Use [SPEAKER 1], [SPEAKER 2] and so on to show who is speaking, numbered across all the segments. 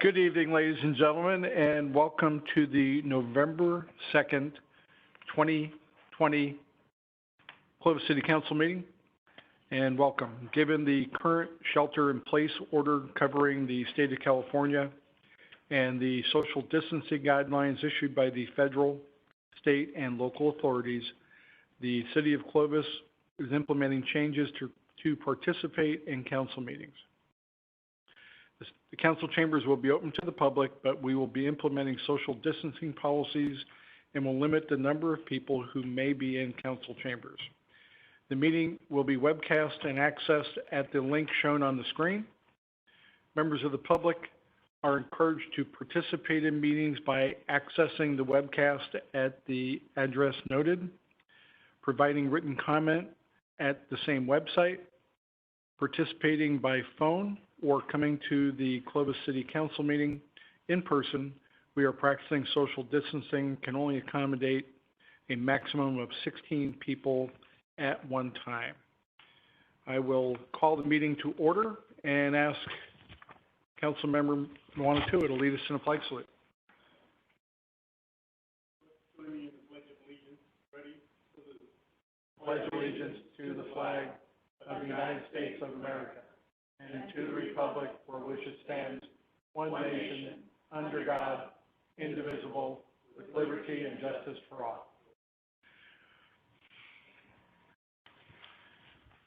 [SPEAKER 1] Good evening, ladies and gentlemen, and welcome to the November 2nd, 2020 Clovis City Council meeting. And welcome. Given the current shelter-in-place order covering the state of California and the social distancing guidelines issued by the federal, state, and local authorities, the city of Clovis is implementing changes to participate in council meetings. The council chambers will be open to the public, but we will be implementing social distancing policies and will limit the number of people who may be in council chambers. The meeting will be webcast and accessed at the link shown on the screen. Members of the public are encouraged to participate in meetings by accessing the webcast at the address noted, providing written comment at the same website, participating by phone, or coming to the Clovis City Council meeting in person. We are practicing social distancing, can only accommodate a maximum of 16 people at one time. I will call the meeting to order and ask Councilmember Untitled to lead us in a flag salute. Pledge allegiance to the flag of the United States of America and to the republic for which it stands, one nation, under God, indivisible, with liberty and justice for all.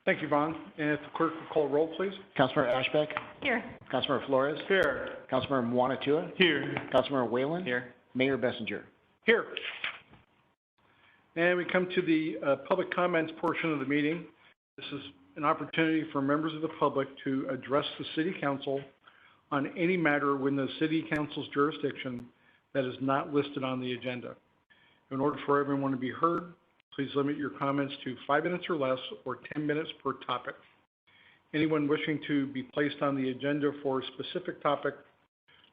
[SPEAKER 1] Thank you, Vaughn. And if the clerk would call roll, please.
[SPEAKER 2] Councilmember Ashbeck.
[SPEAKER 3] Here.
[SPEAKER 2] Councilmember Flores.
[SPEAKER 1] Here.
[SPEAKER 2] Councilmember Mwanatua.
[SPEAKER 1] Here.
[SPEAKER 2] Councilmember Whalen.
[SPEAKER 1] Here.
[SPEAKER 2] Mayor Bessinger.
[SPEAKER 1] Here. And we come to the public comments portion of the meeting. This is an opportunity for members of the public to address the City Council on any matter within the City Council's jurisdiction that is not listed on the agenda. In order for everyone to be heard, please limit your comments to 5 minutes or less, or 10 minutes per topic. Anyone wishing to be placed on the agenda for a specific topic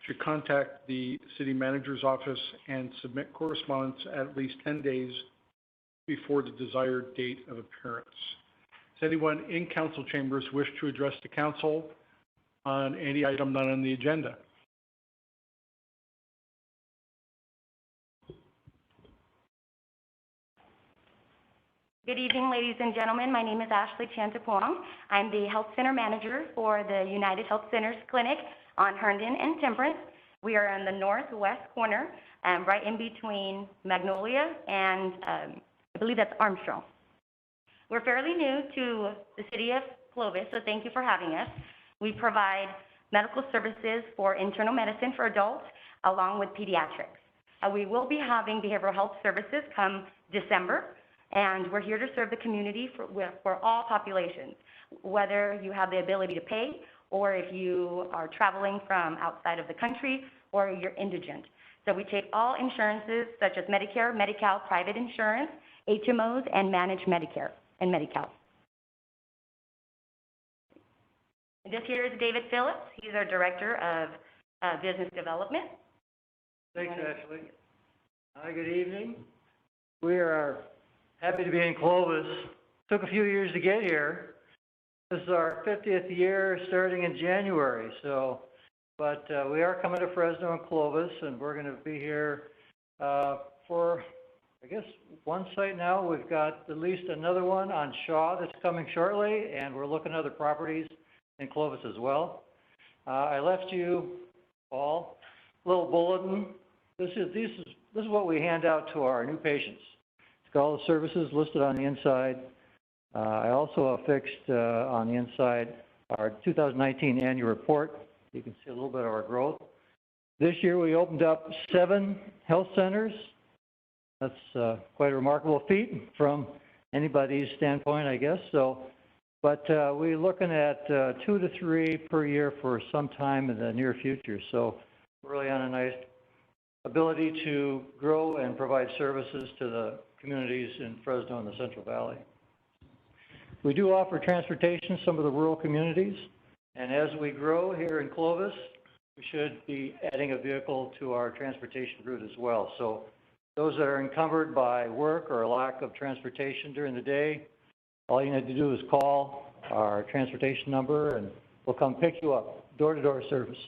[SPEAKER 1] should contact the City Manager's office and submit correspondence at least 10 days before the desired date of appearance. Does anyone in council chambers wish to address the council on any item not on the agenda?
[SPEAKER 3] Good evening, ladies and gentlemen. My name is Ashley Chantapuang. I'm the Health Center Manager for the United Health Centers Clinic on Herndon and Temperance. We are in the northwest corner, right in between Magnolia and I believe that's Armstrong. We're fairly new to the city of Clovis, so thank you for having us. We provide medical services for internal medicine for adults, along with pediatrics. We will be having behavioral health services come December, and we're here to serve the community for all populations, whether you have the ability to pay, or if you are traveling from outside of the country, or you're indigent. So we take all insurances, such as Medicare, Medi-Cal, private insurance, HMOs, and managed Medicare and Medi-Cal. This here is David Phillips. He's our Director of Business Development.
[SPEAKER 4] Thanks, Ashley. Hi, good evening. We are happy to be in Clovis. Took a few years to get here. This is our 50th year starting in January, but we are coming to Fresno and Clovis, and we're going to be here for, I guess, one site now. We've got at least another one on Shaw that's coming shortly, and we're looking at other properties in Clovis as well. I left you all a little bulletin. This is what we hand out to our new patients. It's got all the services listed on the inside. I also affixed on the inside our 2019 annual report. You can see a little bit of our growth. This year we opened up 7 health centers. That's quite a remarkable feat from anybody's standpoint, I guess. But we're looking at 2 to 3 per year for some time in the near future. So we're really on a nice ability to grow and provide services to the communities in Fresno and the Central Valley. We do offer transportation to some of the rural communities. And as we grow here in Clovis, we should be adding a vehicle to our transportation route as well. So those that are encumbered by work or a lack of transportation during the day, all you need to do is call our transportation number and we'll come pick you up, door-to-door service.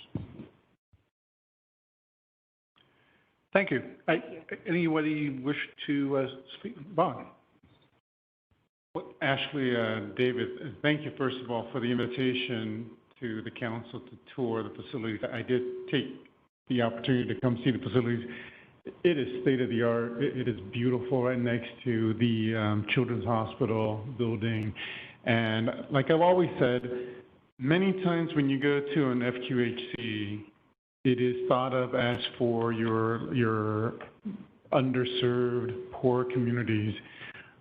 [SPEAKER 1] Thank you. Anybody wish to speak? Vaughn?
[SPEAKER 5] Well, Ashley, David, thank you first of all for the invitation to the council to tour the facilities. I did take the opportunity to come see the facilities. It is state of the art. It is beautiful, right next to the Children's Hospital building. And like I've always said, many times when you go to an FQHC, it is thought of as for your underserved, poor communities.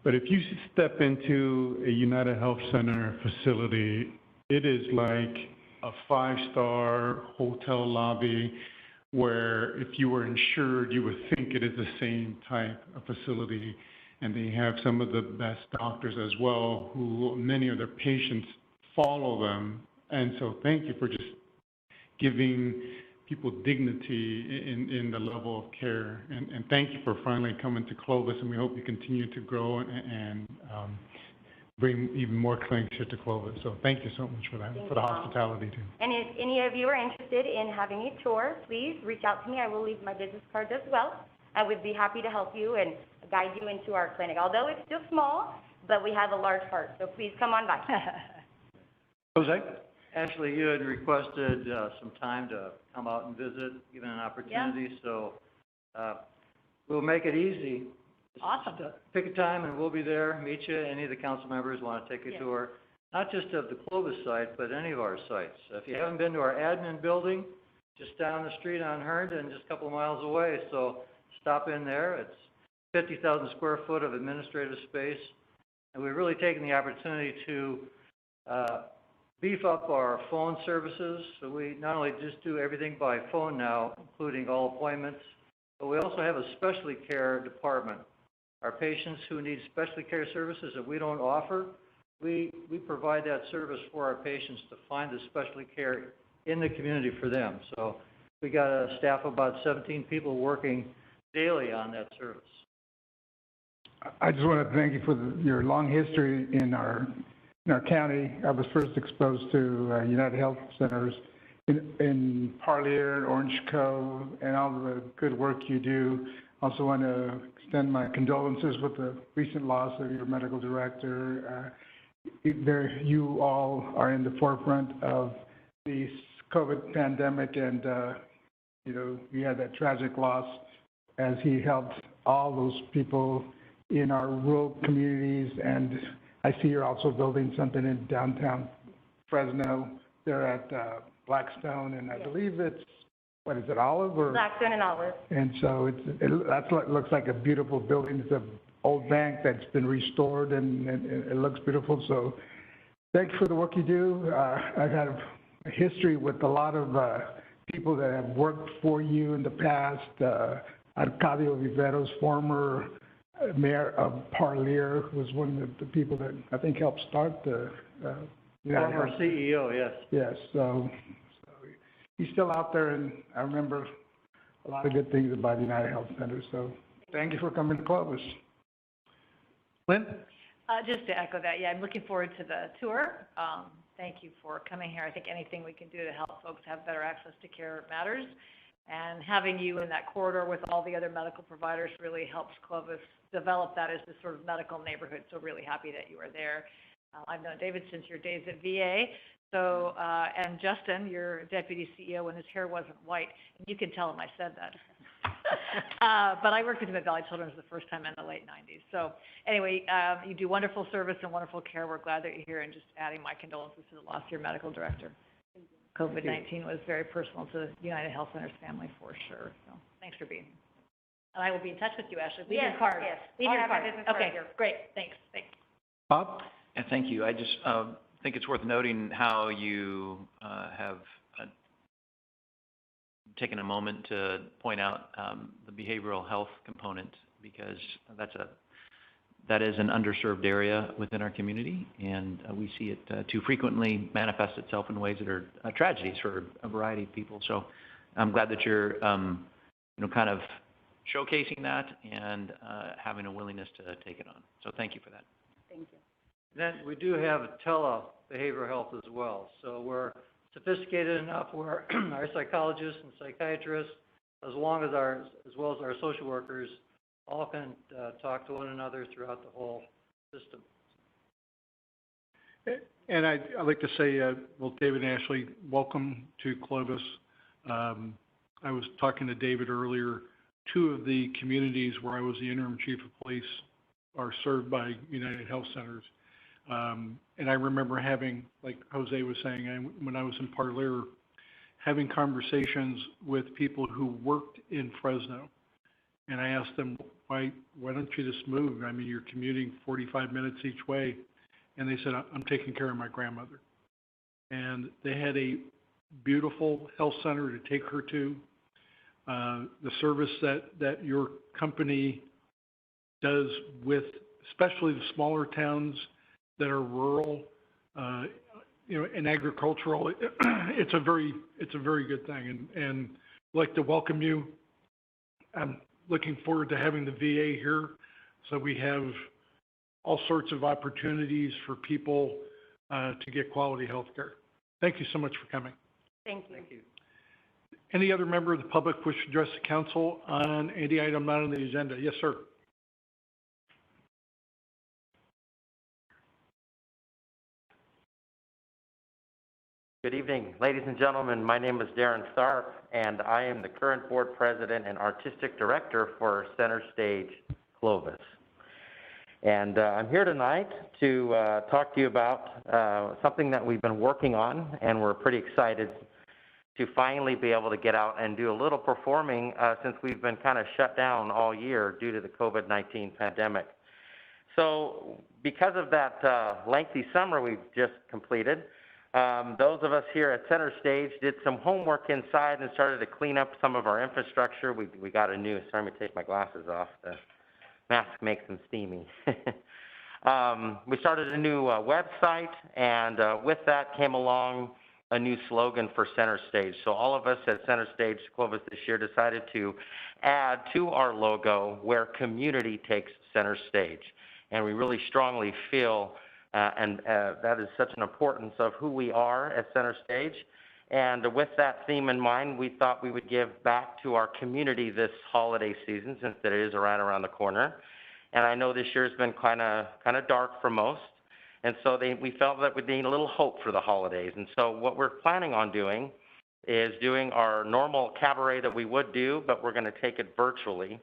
[SPEAKER 5] But if you step into a United Health Center facility, it is like a 5-star hotel lobby where if you were insured, you would think it is the same type of facility. And they have some of the best doctors as well, who many of their patients follow them. And so thank you for just giving people dignity in the level of care. And thank you for finally coming to Clovis, and we hope you continue to grow and bring even more clinics here to Clovis. So thank you so much for that, for the hospitality too.
[SPEAKER 3] And if any of you are interested in having a tour, please reach out to me. I will leave my business card as well. I would be happy to help you and guide you into our clinic. Although it's still small, but we have a large heart, so please come on by.
[SPEAKER 1] Jose?
[SPEAKER 4] Ashley, you had requested some time to come out and visit, given an opportunity, so we'll make it easy.
[SPEAKER 6] Awesome.
[SPEAKER 4] Just, pick a time and we'll be there, meet you. Any of the council members want to take a tour, not just of the Clovis site, but any of our sites. If you haven't been to our admin building, just down the street on Herndon, just a couple of miles away, so stop in there. It's 50,000 square foot of administrative space, and we've really taken the opportunity to beef up our phone services. So we not only just do everything by phone now, including all appointments, but we also have a specialty care department. Our patients who need specialty care services that we don't offer, we provide that service for our patients to find the specialty care in the community for them. So we got a staff of about 17 people working daily on that service.
[SPEAKER 7] I just want to thank you for your long history in our county. I was first exposed to United Health Centers in Parlier and Orange Cove, and all the good work you do. Also want to extend my condolences with the recent loss of your medical director. You all are in the forefront of the COVID pandemic, and you had that tragic loss as he helped all those people in our rural communities. And I see you're also building something in downtown Fresno. They're at Blackstone, and I believe it's, what is it, Olive? Or?
[SPEAKER 3] Blackstone and Olive.
[SPEAKER 7] And so that's what looks like a beautiful building. It's an old bank that's been restored, and it looks beautiful. So thank you for the work you do. I've had a history with a lot of people that have worked for you in the past. Arcadio Viveros, former mayor of Parlier, was one of the people that I think helped start the
[SPEAKER 4] Former CEO, yes.
[SPEAKER 7] Yes, so he's still out there, and I remember a lot of good things about the United Health Center. So thank you for coming to Clovis.
[SPEAKER 1] Lynn?
[SPEAKER 6] Just to echo that, I'm looking forward to the tour. Thank you for coming here. I think anything we can do to help folks have better access to care matters. And having you in that corridor with all the other medical providers really helps Clovis develop that as this sort of medical neighborhood. So really happy that you are there. I've known David since your days at VA. So, and Justin, your deputy CEO, when his hair wasn't white. And you can tell him I said that. But I worked with him at Valley Children's the first time in the late 90s. So anyway, you do wonderful service and wonderful care. We're glad that you're here, and just adding my condolences to the loss of your medical director. COVID-19 was very personal to United Health Center's family for sure. So thanks for being here. And I will be in touch with you, Ashley. Leave your card.
[SPEAKER 3] Yes.
[SPEAKER 6] Leave your card.
[SPEAKER 3] Okay,
[SPEAKER 6] Great. Thanks.
[SPEAKER 1] Bob?
[SPEAKER 8] And thank you. I just think it's worth noting how you have taken a moment to point out the behavioral health component, because that's a that is an underserved area within our community, and we see it too frequently manifest itself in ways that are tragedies for a variety of people. So I'm glad that you're, kind of showcasing that and having a willingness to take it on. So thank you for that.
[SPEAKER 3] Thank you.
[SPEAKER 4] Then we do have tele-behavioral health as well. So we're sophisticated enough where our psychologists and psychiatrists, as well as our social workers, all can talk to one another throughout the whole system.
[SPEAKER 1] And I'd like to say, well, David and Ashley, welcome to Clovis. I was talking to David earlier. 2 of the communities where I was the interim chief of police are served by United Health Centers. And I remember having, like Jose was saying, when I was in Parlier, having conversations with people who worked in Fresno. And I asked them, why don't you just move? I mean, you're commuting 45 minutes each way. And they said, I'm taking care of my grandmother. And they had a beautiful health center to take her to. The service that your company does with, especially the smaller towns that are rural, and agricultural, it's a very good thing. And I'd like to welcome you. I'm looking forward to having the VA here, so we have all sorts of opportunities for people to get quality health care. Thank you so much for coming.
[SPEAKER 3] Thank you.
[SPEAKER 4] Thank you.
[SPEAKER 1] Any other member of the public wish to address the council on any item not on the agenda? Yes, sir.
[SPEAKER 9] Good evening, ladies and gentlemen. My name is Darren Tharp, and I am the current board president and artistic director for Center Stage Clovis. And I'm here tonight to talk to you about something that we've been working on, and we're pretty excited to finally be able to get out and do a little performing since we've been kind of shut down all year due to the COVID-19 pandemic. So because of that lengthy summer we've just completed, those of us here at Center Stage did some homework inside and started to clean up some of our infrastructure. We got a new, sorry, let me take my glasses off. The mask makes them steamy. We started a new website, and with that came along a new slogan for Center Stage. So all of us at Center Stage Clovis this year decided to add to our logo where community takes center stage. And we really strongly feel and that is such an importance of who we are at Center Stage. And with that theme in mind, we thought we would give back to our community this holiday season, since it is right around the corner. And I know this year's been kind of dark for most. And so we felt that we'd need a little hope for the holidays. And so what we're planning on doing is doing our normal cabaret that we would do, but we're going to take it virtually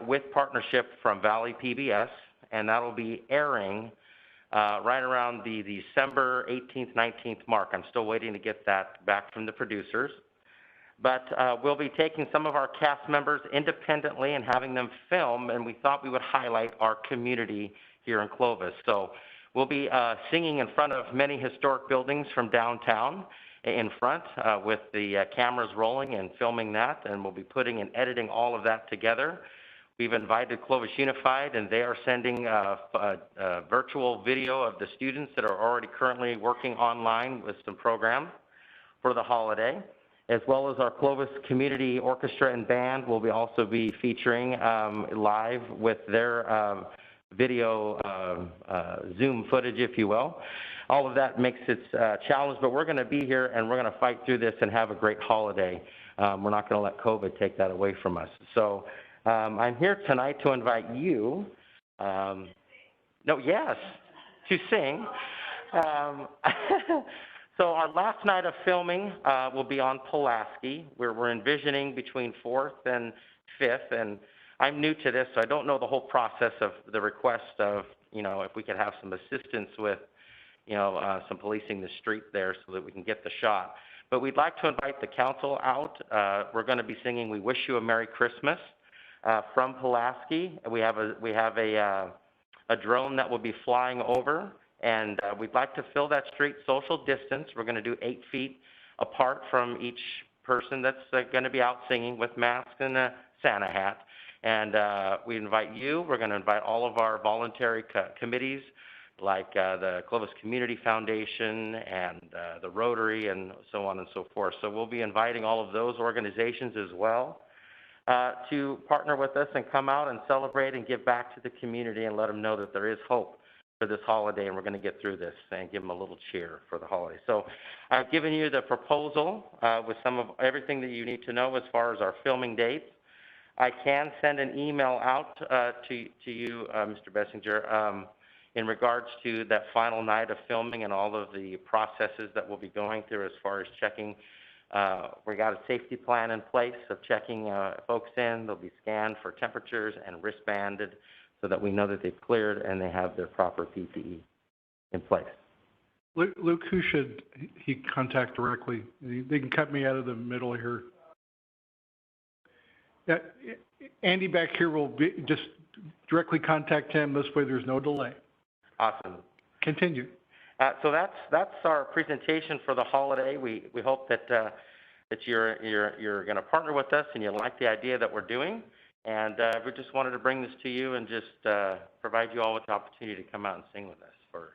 [SPEAKER 9] with partnership from Valley PBS, and that'll be airing right around the December 18th, 19th mark. I'm still waiting to get that back from the producers. But we'll be taking some of our cast members independently and having them film, and we thought we would highlight our community here in Clovis. So we'll be singing in front of many historic buildings from downtown in front with the cameras rolling and filming that, and we'll be putting and editing all of that together. We've invited Clovis Unified, and they are sending a virtual video of the students that are already currently working online with some programs for the holiday, as well as our Clovis Community Orchestra and Band will also be featuring live with their video Zoom footage, if you will. All of that makes it a challenge, but we're going to be here and we're going to fight through this and have a great holiday. We're not going to let COVID take that away from us. So I'm here tonight to invite you, to sing. So our last night of filming will be on Pulaski, where we're envisioning between 4th and 5th, and I'm new to this, so I don't know the whole process of the request of, if we could have some assistance with, some policing the street there so that we can get the shot. But we'd like to invite the council out. We're going to be singing "We Wish You a Merry Christmas" from Pulaski. We have a drone that will be flying over, and we'd like to fill that street social distance. We're going to do 8 feet apart from each person that's going to be out singing with masks and a Santa hat. And we invite you. We're going to invite all of our voluntary committees, like the Clovis Community Foundation and the Rotary and so on and so forth. So we'll be inviting all of those organizations as well to partner with us and come out and celebrate and give back to the community and let them know that there is hope for this holiday, and we're going to get through this and give them a little cheer for the holiday. So I've given you the proposal with some of everything that you need to know as far as our filming dates. I can send an email out to you, Mr. Bessinger, in regards to that final night of filming and all of the processes that we'll be going through as far as checking. We got a safety plan in place of checking folks in. They'll be scanned for temperatures and wristbanded so that we know that they've cleared and they have their proper PPE in place.
[SPEAKER 1] Luke, who should he contact directly? They can cut me out of the middle here. Yeah, Andy back here will just directly contact him. This way there's no delay.
[SPEAKER 9] Awesome.
[SPEAKER 1] Continue.
[SPEAKER 9] So that's our presentation for the holiday. We hope that you're going to partner with us and you like the idea that we're doing. And we just wanted to bring this to you and just provide you all with the opportunity to come out and sing with us for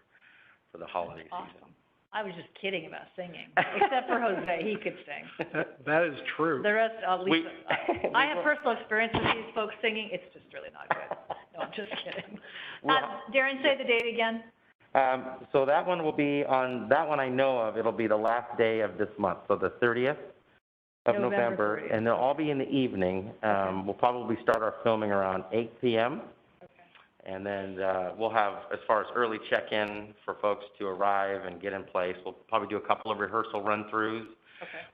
[SPEAKER 9] the holiday season.
[SPEAKER 6] Awesome. I was just kidding about singing, except for Jose, he could sing.
[SPEAKER 1] That is true.
[SPEAKER 6] The rest, Lisa, I have personal experience with these folks singing. It's just really not good. No, I'm just kidding. Darren, say the date again.
[SPEAKER 9] So that one will be on, that one I know of, it'll be the last day of this month, so the 30th of November,
[SPEAKER 6] 30th.
[SPEAKER 9] and they'll all be in the evening. We'll probably start our filming around 8 p.m. And then we'll have, as far as early check-in for folks to arrive and get in place, we'll probably do a couple of rehearsal run-throughs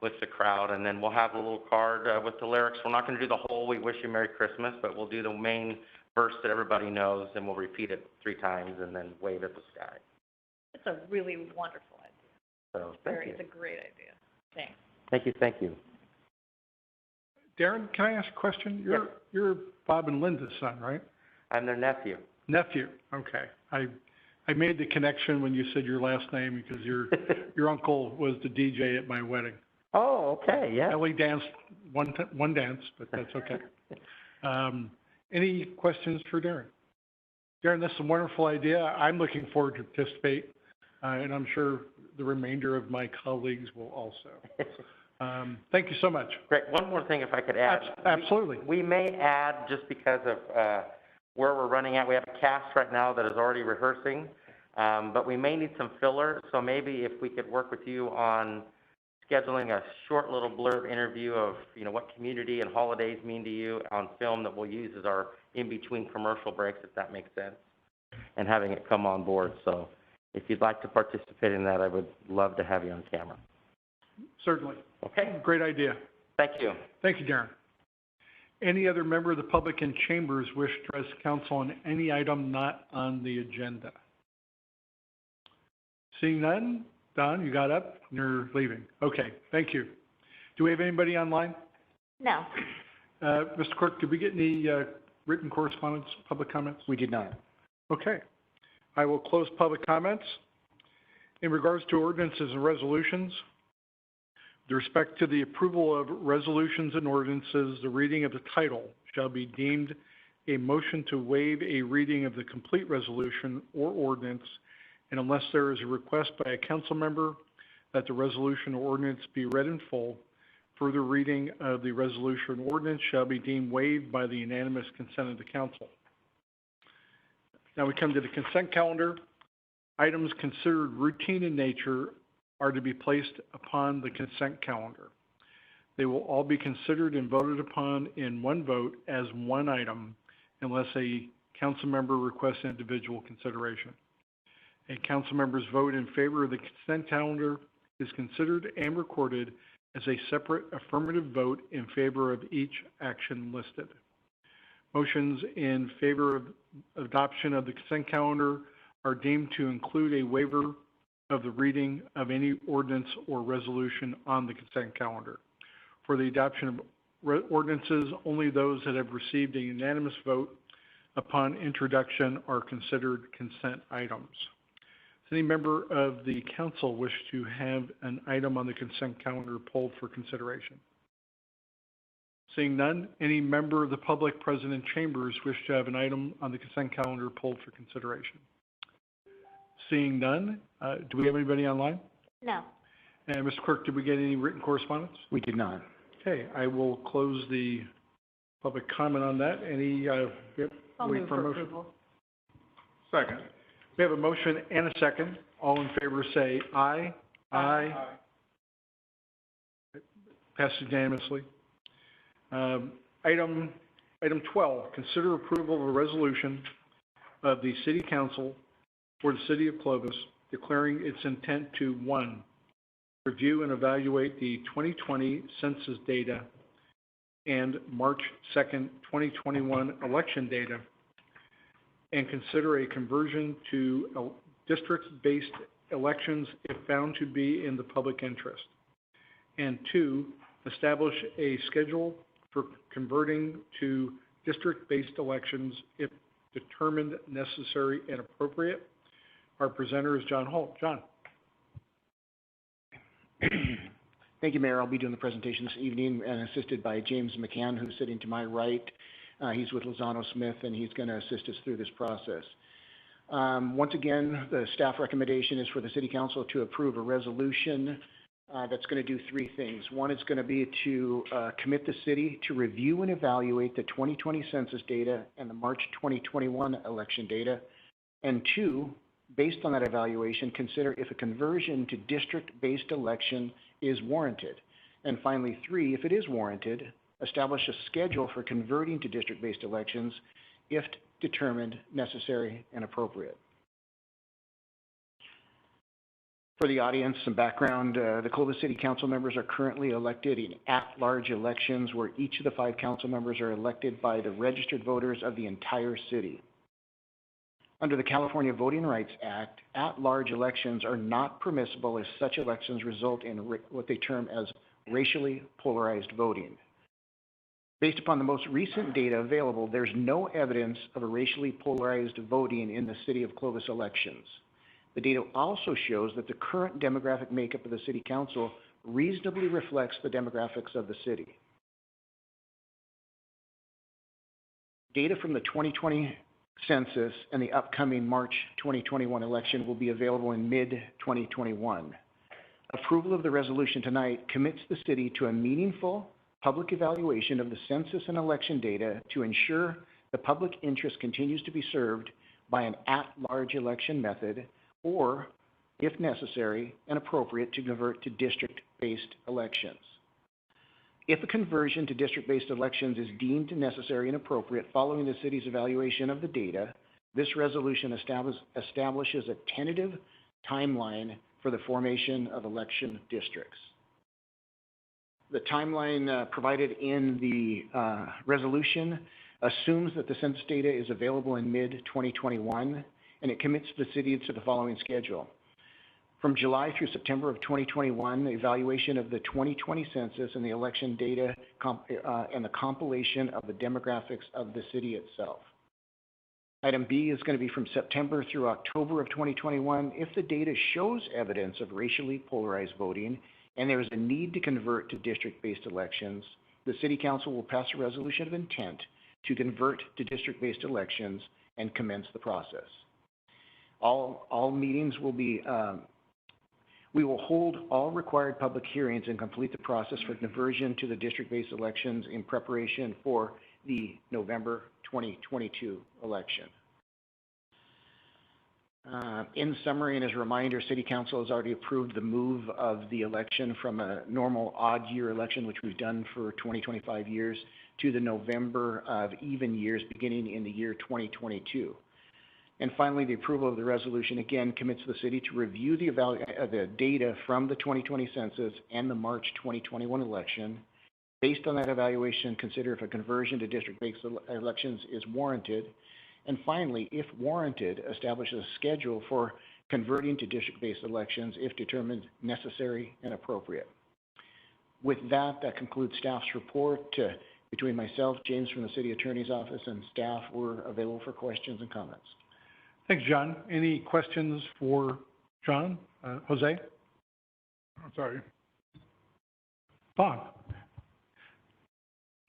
[SPEAKER 9] with the crowd, and then we'll have a little card with the lyrics. We're not going to do the whole "We Wish You Merry Christmas," but we'll do the main verse that everybody knows, and we'll repeat it 3 times and then wave at the sky.
[SPEAKER 6] It's a really wonderful idea.
[SPEAKER 9] So thank you.
[SPEAKER 6] It's a great idea. Thanks.
[SPEAKER 9] Thank you. Thank you.
[SPEAKER 1] Darren, can I ask a question? You're Bob and Linda's son, right?
[SPEAKER 9] I'm their nephew.
[SPEAKER 1] Nephew. Okay. I made the connection when you said your last name because your uncle was the DJ at my wedding.
[SPEAKER 9] Oh, okay. Yeah.
[SPEAKER 1] I only danced one dance, but that's okay. Any questions for Darren? Darren, this is a wonderful idea. I'm looking forward to participate, and I'm sure the remainder of my colleagues will also. Thank you so much.
[SPEAKER 9] Great. One more thing, if I could add.
[SPEAKER 1] Absolutely.
[SPEAKER 9] We may add, just because of where we're running at, we have a cast right now that is already rehearsing, but we may need some filler. So maybe if we could work with you on scheduling a short little blurb interview of, what community and holidays mean to you on film that we'll use as our in-between commercial breaks, if that makes sense, and having it come on board. So if you'd like to participate in that, I would love to have you on camera.
[SPEAKER 1] Certainly.
[SPEAKER 9] Okay.
[SPEAKER 1] Great idea.
[SPEAKER 9] Thank you.
[SPEAKER 1] Thank you, Darren. Any other member of the public in chambers wish to address council on any item not on the agenda? Seeing none? Don, you got up? You're leaving. Okay, thank you. Do we have anybody online?
[SPEAKER 3] No.
[SPEAKER 1] Mr. Clerk, did we get any written correspondence, public comments?
[SPEAKER 2] We did not.
[SPEAKER 1] Okay. I will close public comments. In regards to ordinances and resolutions, with respect to the approval of resolutions and ordinances, the reading of the title shall be deemed a motion to waive a reading of the complete resolution or ordinance, and unless there is a request by a council member that the resolution or ordinance be read in full, further reading of the resolution or ordinance shall be deemed waived by the unanimous consent of the council. Now we come to the consent calendar. Items considered routine in nature are to be placed upon the consent calendar. They will all be considered and voted upon in one vote as one item unless a council member requests individual consideration. A council member's vote in favor of the consent calendar is considered and recorded as a separate affirmative vote in favor of each action listed. Motions in favor of adoption of the consent calendar are deemed to include a waiver of the reading of any ordinance or resolution on the consent calendar. For the adoption of ordinances, only those that have received a unanimous vote upon introduction are considered consent items. Does any member of the council wish to have an item on the consent calendar pulled for consideration? Seeing none, any member of the public present in chambers wish to have an item on the consent calendar pulled for consideration? Seeing none, do we have anybody online?
[SPEAKER 3] No.
[SPEAKER 1] And Mr. Clerk, did we get any written correspondence?
[SPEAKER 2] We did not.
[SPEAKER 1] Okay, I will close the public comment on that. Any, yep,
[SPEAKER 6] I'll
[SPEAKER 1] wait
[SPEAKER 6] move
[SPEAKER 1] for a
[SPEAKER 6] for
[SPEAKER 1] motion.
[SPEAKER 6] approval.
[SPEAKER 1] Second. We have a motion and a second. All in favor say aye. Aye. Passed unanimously. Item 12, consider approval of a resolution of the City Council for the City of Clovis declaring its intent to, 1, review and evaluate the 2020 census data and March 2nd, 2021 election data, and consider a conversion to district-based elections if found to be in the public interest. And 2, establish a schedule for converting to district-based elections if determined necessary and appropriate. Our presenter is John Holt. John.
[SPEAKER 2] Thank you, Mayor. I'll be doing the presentation this evening and assisted by James McCann, who's sitting to my right. He's with Lozano Smith, and he's going to assist us through this process. Once again, the staff recommendation is for the City Council to approve a resolution that's going to do 3 things. One is going to be to commit the city to review and evaluate the 2020 census data and the March 2021 election data. And 2, based on that evaluation, consider if a conversion to district-based election is warranted. And finally, 3, if it is warranted, establish a schedule for converting to district-based elections if determined necessary and appropriate. For the audience, some background, the Clovis City Council members are currently elected in at-large elections where each of the 5 council members are elected by the registered voters of the entire city. Under the California Voting Rights Act, at-large elections are not permissible if such elections result in what they term as racially polarized voting. Based upon the most recent data available, there's no evidence of a racially polarized voting in the City of Clovis elections. The data also shows that the current demographic makeup of the City Council reasonably reflects the demographics of the city. Data from the 2020 census and the upcoming March 2021 election will be available in mid-2021. Approval of the resolution tonight commits the city to a meaningful public evaluation of the census and election data to ensure the public interest continues to be served by an at-large election method, or, if necessary and appropriate, to convert to district-based elections. If a conversion to district-based elections is deemed necessary and appropriate following the city's evaluation of the data, this resolution establishes a tentative timeline for the formation of election districts. The timeline provided in the resolution assumes that the census data is available in mid-2021, and it commits the city to the following schedule. From July through September of 2021, the evaluation of the 2020 census and the election data and the compilation of the demographics of the city itself. Item B is going to be from September through October of 2021. If the data shows evidence of racially polarized voting and there is a need to convert to district-based elections, the City Council will pass a resolution of intent to convert to district-based elections and commence the process. All meetings will be, we will hold all required public hearings and complete the process for conversion to the district-based elections in preparation for the November 2022 election. In summary, and as a reminder, City Council has already approved the move of the election from a normal odd year election, which we've done for 20-25 years, to the November of even years beginning in the year 2022. And finally, the approval of the resolution again commits the city to review the data from the 2020 census and the March 2021 election. Based on that evaluation, consider if a conversion to district-based elections is warranted. And finally, if warranted, establish a schedule for converting to district-based elections if determined necessary and appropriate. With that, that concludes staff's report. Between myself, James from the City Attorney's Office, and staff, we're available for questions and comments.
[SPEAKER 1] Thanks, John. Any questions for John? Jose?
[SPEAKER 7] I'm sorry.
[SPEAKER 1] Bob?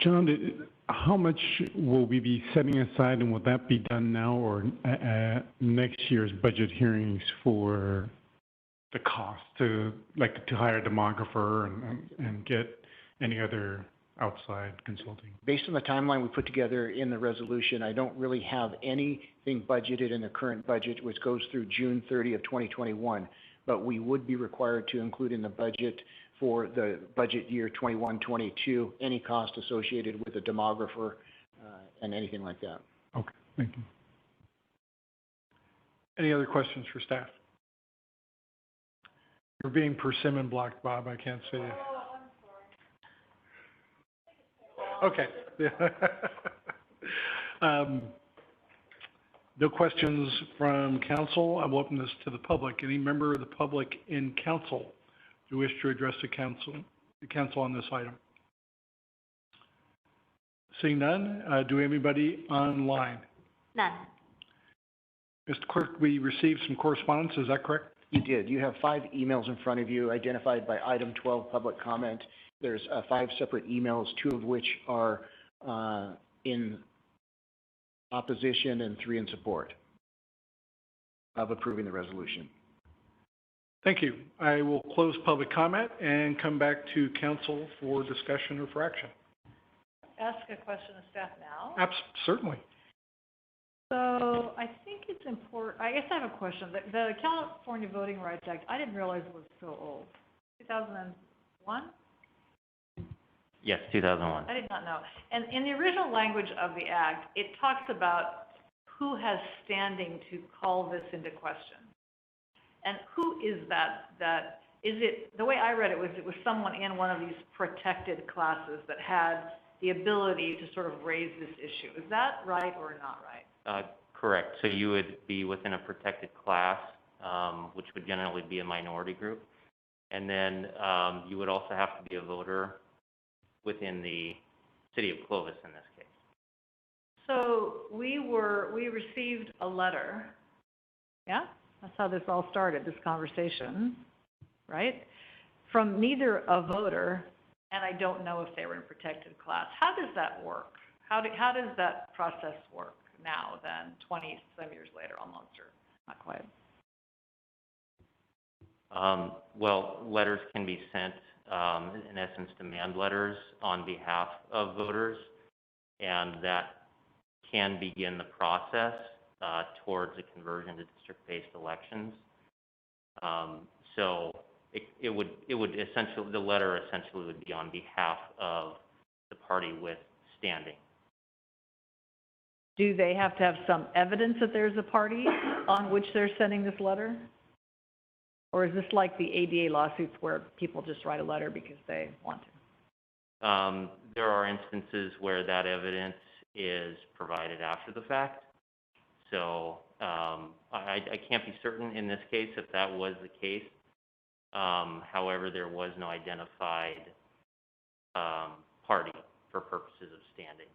[SPEAKER 5] John, how much will we be setting aside, and will that be done now or next year's budget hearings for the cost to hire a demographer and get any other outside consulting?
[SPEAKER 2] Based on the timeline we put together in the resolution, I don't really have anything budgeted in the current budget, which goes through June 30 of 2021. But we would be required to include in the budget for the budget year 21-22 any cost associated with a demographer and anything like that.
[SPEAKER 5] Okay, thank you.
[SPEAKER 1] Any other questions for staff? You're being persimmon blocked, Bob. I can't see you. Okay. No questions from council. I will open this to the public. Any member of the public in council who wish to address the council on this item? Seeing none, do we have anybody online?
[SPEAKER 3] None.
[SPEAKER 1] Mr. Clerk, we received some correspondence, is that correct?
[SPEAKER 2] You did. You have 5 emails in front of you identified by item 12, public comment. There's 5 separate emails, 2 of which are in opposition and 3 in support of approving the resolution.
[SPEAKER 1] Thank you. I will close public comment and come back to council for discussion or for action.
[SPEAKER 6] Ask a question of staff now.
[SPEAKER 1] Certainly.
[SPEAKER 6] So I think it's important, I guess I have a question. The California Voting Rights Act, I didn't realize it was so old. 2001?
[SPEAKER 9] Yes, 2001.
[SPEAKER 6] I did not know. And in the original language of the act, it talks about who has standing to call this into question. And who is that? Is it, the way I read it was someone in one of these protected classes that had the ability to sort of raise this issue. Is that right or not right?
[SPEAKER 9] Correct. So you would be within a protected class, which would generally be a minority group. And then you would also have to be a voter within the city of Clovis in this case.
[SPEAKER 6] So we received a letter, yeah? That's how this all started, this conversation, right? From neither a voter, and I don't know if they were in protected class. How does that work? How does that process work now then, 20-some years later almost, or not quite?
[SPEAKER 9] Well, letters can be sent, in essence, demand letters on behalf of voters, and that can begin the process towards a conversion to district-based elections. So it would essentially, the letter essentially would be on behalf of the party with standing.
[SPEAKER 6] Do they have to have some evidence that there's a party on which they're sending this letter? Or is this like the ADA lawsuits where people just write a letter because they want to?
[SPEAKER 9] There are instances where that evidence is provided after the fact. So I can't be certain in this case if that was the case. However, there was no identified party for purposes of standing.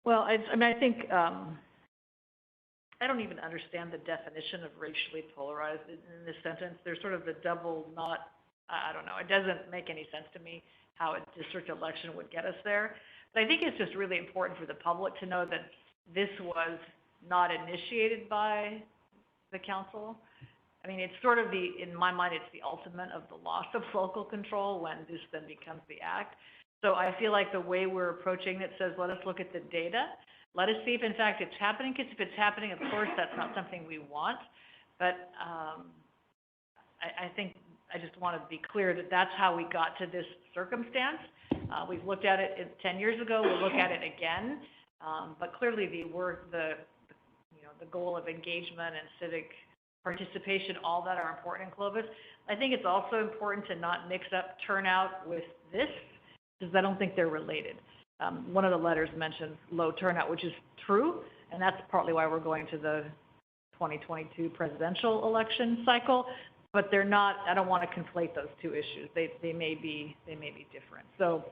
[SPEAKER 6] Well, I think I don't even understand the definition of racially polarized in this sentence. There's sort of the double not, I don't know, it doesn't make any sense to me how a district election would get us there. But I think it's just really important for the public to know that this was not initiated by the council. I mean, it's sort of in my mind, it's the ultimate of the loss of local control when this then becomes the act. So I feel like the way we're approaching it says, let us look at the data. Let us see if, in fact, it's happening, because if it's happening, of course, that's not something we want. But I think I just want to be clear that that's how we got to this circumstance. We've looked at it 10 years ago. We'll look at it again. But clearly, the goal of engagement and civic participation, all that are important in Clovis. I think it's also important to not mix up turnout with this, because I don't think they're related. One of the letters mentions low turnout, which is true, and that's partly why we're going to the 2022 presidential election cycle. But they're not. I don't want to conflate those two issues. They may be different. So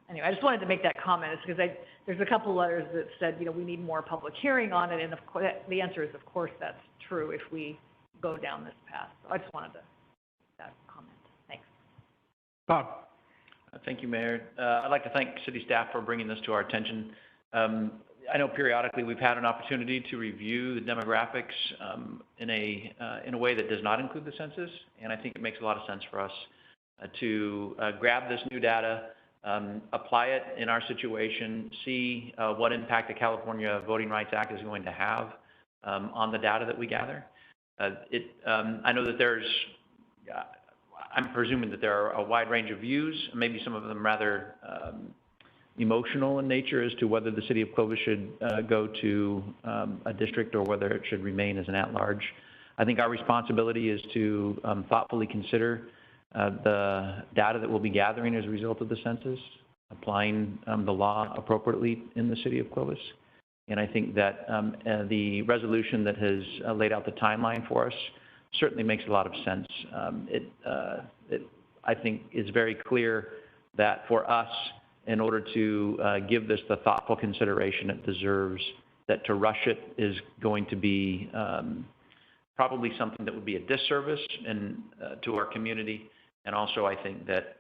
[SPEAKER 6] anyway, I just wanted to make that comment, because there's a couple letters that said, we need more public hearing on it, and of course, the answer is, of course, that's true if we go down this path. So I just wanted to make that comment. Thanks.
[SPEAKER 1] Bob.
[SPEAKER 8] Thank you, Mayor. I'd like to thank city staff for bringing this to our attention. I know periodically we've had an opportunity to review the demographics in a way that does not include the census, and I think it makes a lot of sense for us to grab this new data, apply it in our situation, see what impact the California Voting Rights Act is going to have on the data that we gather. I know that I'm presuming that there are a wide range of views, maybe some of them rather emotional in nature as to whether the city of Clovis should go to a district or whether it should remain as an at-large. I think our responsibility is to thoughtfully consider the data that we'll be gathering as a result of the census, applying the law appropriately in the city of Clovis. And I think that the resolution that has laid out the timeline for us certainly makes a lot of sense. I think is very clear that for us, in order to give this the thoughtful consideration it deserves, that to rush it is going to be probably something that would be a disservice to our community. And also I think that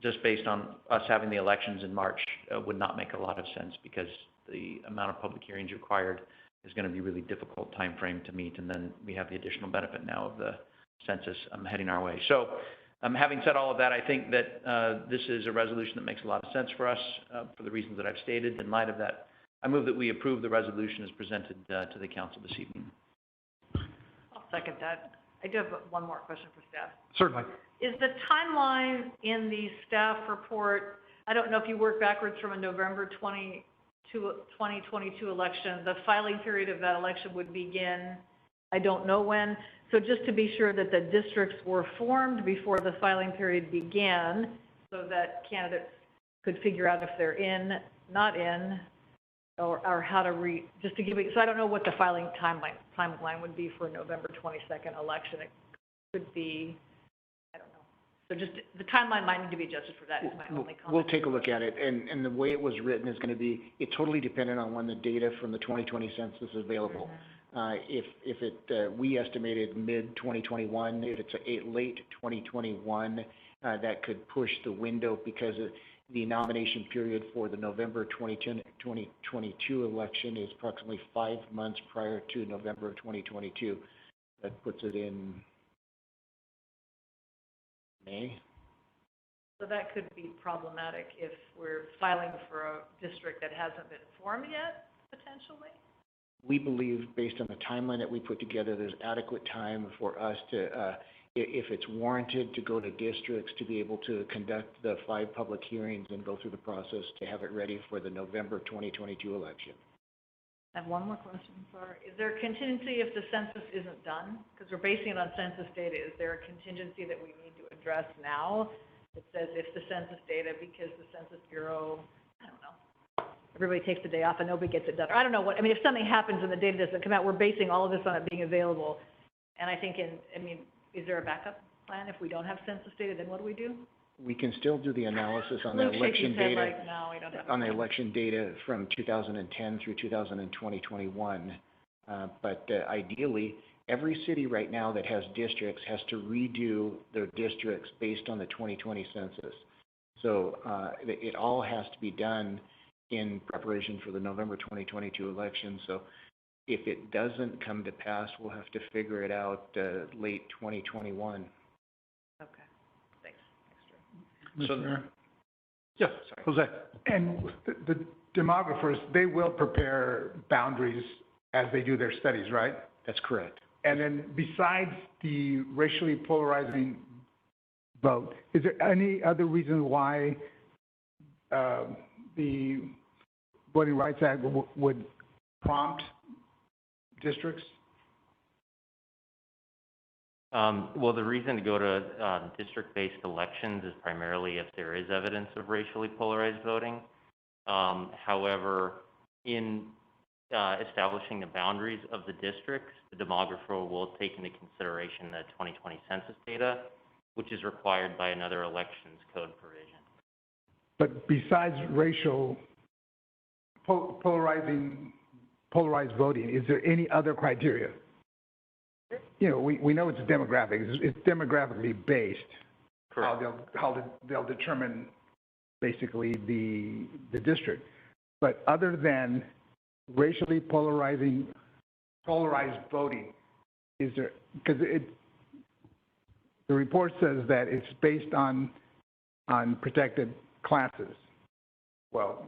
[SPEAKER 8] just based on us having the elections in March would not make a lot of sense, because the amount of public hearings required is going to be a really difficult time frame to meet, and then we have the additional benefit now of the census heading our way. So having said all of that, I think that this is a resolution that makes a lot of sense for us for the reasons that I've stated. In light of that, I move that we approve the resolution as presented to the council this evening.
[SPEAKER 6] I'll second that. I do have one more question for staff.
[SPEAKER 1] Certainly.
[SPEAKER 6] Is the timeline in the staff report, I don't know if you work backwards from a November 2022 election, the filing period of that election would begin, I don't know when. So just to be sure that the districts were formed before the filing period began, so that candidates could figure out if they're in, not in, or how to just to give me, so I don't know what the filing timeline would be for a November 22nd election. It could be, I don't know. So just, the timeline might need to be adjusted for that, is my only comment.
[SPEAKER 2] We'll take a look at it, and the way it was written is going to be, it's totally dependent on when the data from the 2020 census is available. We estimated mid-2021, if it's late 2021, that could push the window, because the nomination period for the November 2022 election is approximately 5 months prior to November of 2022. That puts it in May.
[SPEAKER 6] So that could be problematic if we're filing for a district that hasn't been formed yet, potentially?
[SPEAKER 2] We believe, based on the timeline that we put together, there's adequate time for us to, if it's warranted, to go to districts to be able to conduct the 5 public hearings and go through the process to have it ready for the November 2022 election.
[SPEAKER 6] I have one more question, sorry. Is there a contingency if the census isn't done? Because we're basing it on census data. Is there a contingency that we need to address now that says if the census data, because the Census Bureau, I don't know, everybody takes the day off and nobody gets it done? Or I don't know what, I mean, if something happens and the data doesn't come out, we're basing all of this on it being available. And I think is there a backup plan if we don't have census data? Then what do we do?
[SPEAKER 2] We can still do the analysis on the election data.
[SPEAKER 6] Like, no, we don't have
[SPEAKER 2] on the election data from 2010 through 2021. But ideally, every city right now that has districts has to redo their districts based on the 2020 census. So it all has to be done in preparation for the November 2022 election. So if it doesn't come to pass, we'll have to figure it out late 2021.
[SPEAKER 6] Okay, thanks.
[SPEAKER 1] So, yes, Jose.
[SPEAKER 7] And the demographers, they will prepare boundaries as they do their studies, right?
[SPEAKER 2] That's correct.
[SPEAKER 7] And then besides the racially polarizing vote, is there any other reason why the Voting Rights Act would prompt districts?
[SPEAKER 9] Well, the reason to go to district-based elections is primarily if there is evidence of racially polarized voting. However, in establishing the boundaries of the districts, the demographer will take into consideration the 2020 census data, which is required by another elections code provision.
[SPEAKER 7] But besides racial polarized voting, is there any other criteria? You know, we know it's demographic. It's demographically based.
[SPEAKER 9] Correct.
[SPEAKER 7] How they'll determine basically the district. But other than racially polarized voting, is there, because the report says that it's based on protected classes. Well,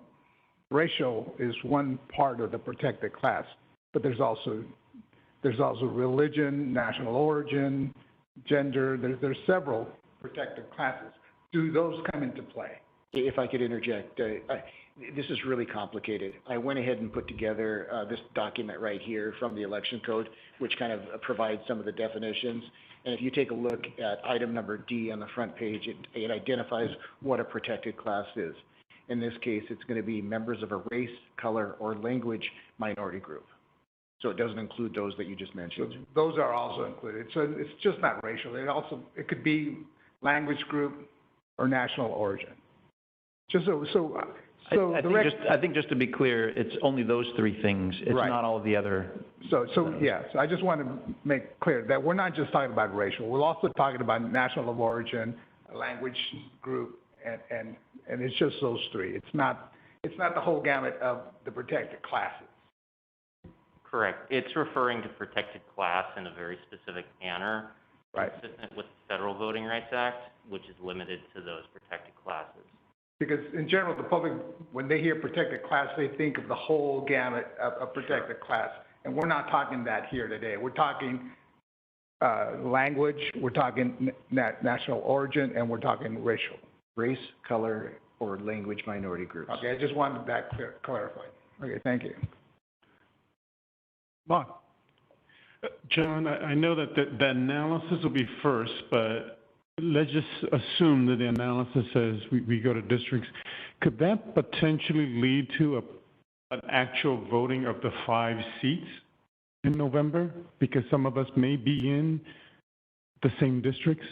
[SPEAKER 7] racial is one part of the protected class, but there's also religion, national origin, gender. There's several protected classes. Do those come into play?
[SPEAKER 2] If I could interject, this is really complicated. I went ahead and put together this document right here from the election code, which kind of provides some of the definitions. And if you take a look at item number D on the front page, it identifies what a protected class is. In this case, it's going to be members of a race, color, or language minority group. So it doesn't include those that you just mentioned.
[SPEAKER 7] So those are also included. So it's just not racial. It could be language group or national origin. Just
[SPEAKER 8] I think just to be clear, it's only those three things. It's
[SPEAKER 7] Right.
[SPEAKER 8] not all of the other.
[SPEAKER 7] So I just want to make clear that we're not just talking about racial. We're also talking about national of origin, language group, and it's just those three. It's not the whole gamut of the protected classes.
[SPEAKER 9] Correct. It's referring to protected class in a very specific manner,
[SPEAKER 7] Right.
[SPEAKER 9] consistent with the Federal Voting Rights Act, which is limited to those protected classes.
[SPEAKER 7] Because in general, the public, when they hear protected class, they think of the whole gamut of protected class. And we're not talking that here today. We're talking language, we're talking national origin, and we're talking racial.
[SPEAKER 2] Race, color, or language minority groups.
[SPEAKER 7] Okay, I just wanted that clarified. Okay, thank you.
[SPEAKER 1] Vaughn?
[SPEAKER 5] John, I know that the analysis will be first, but let's just assume that the analysis says we go to districts. Could that potentially lead to an actual voting of the 5 seats in November? Because some of us may be in the same districts?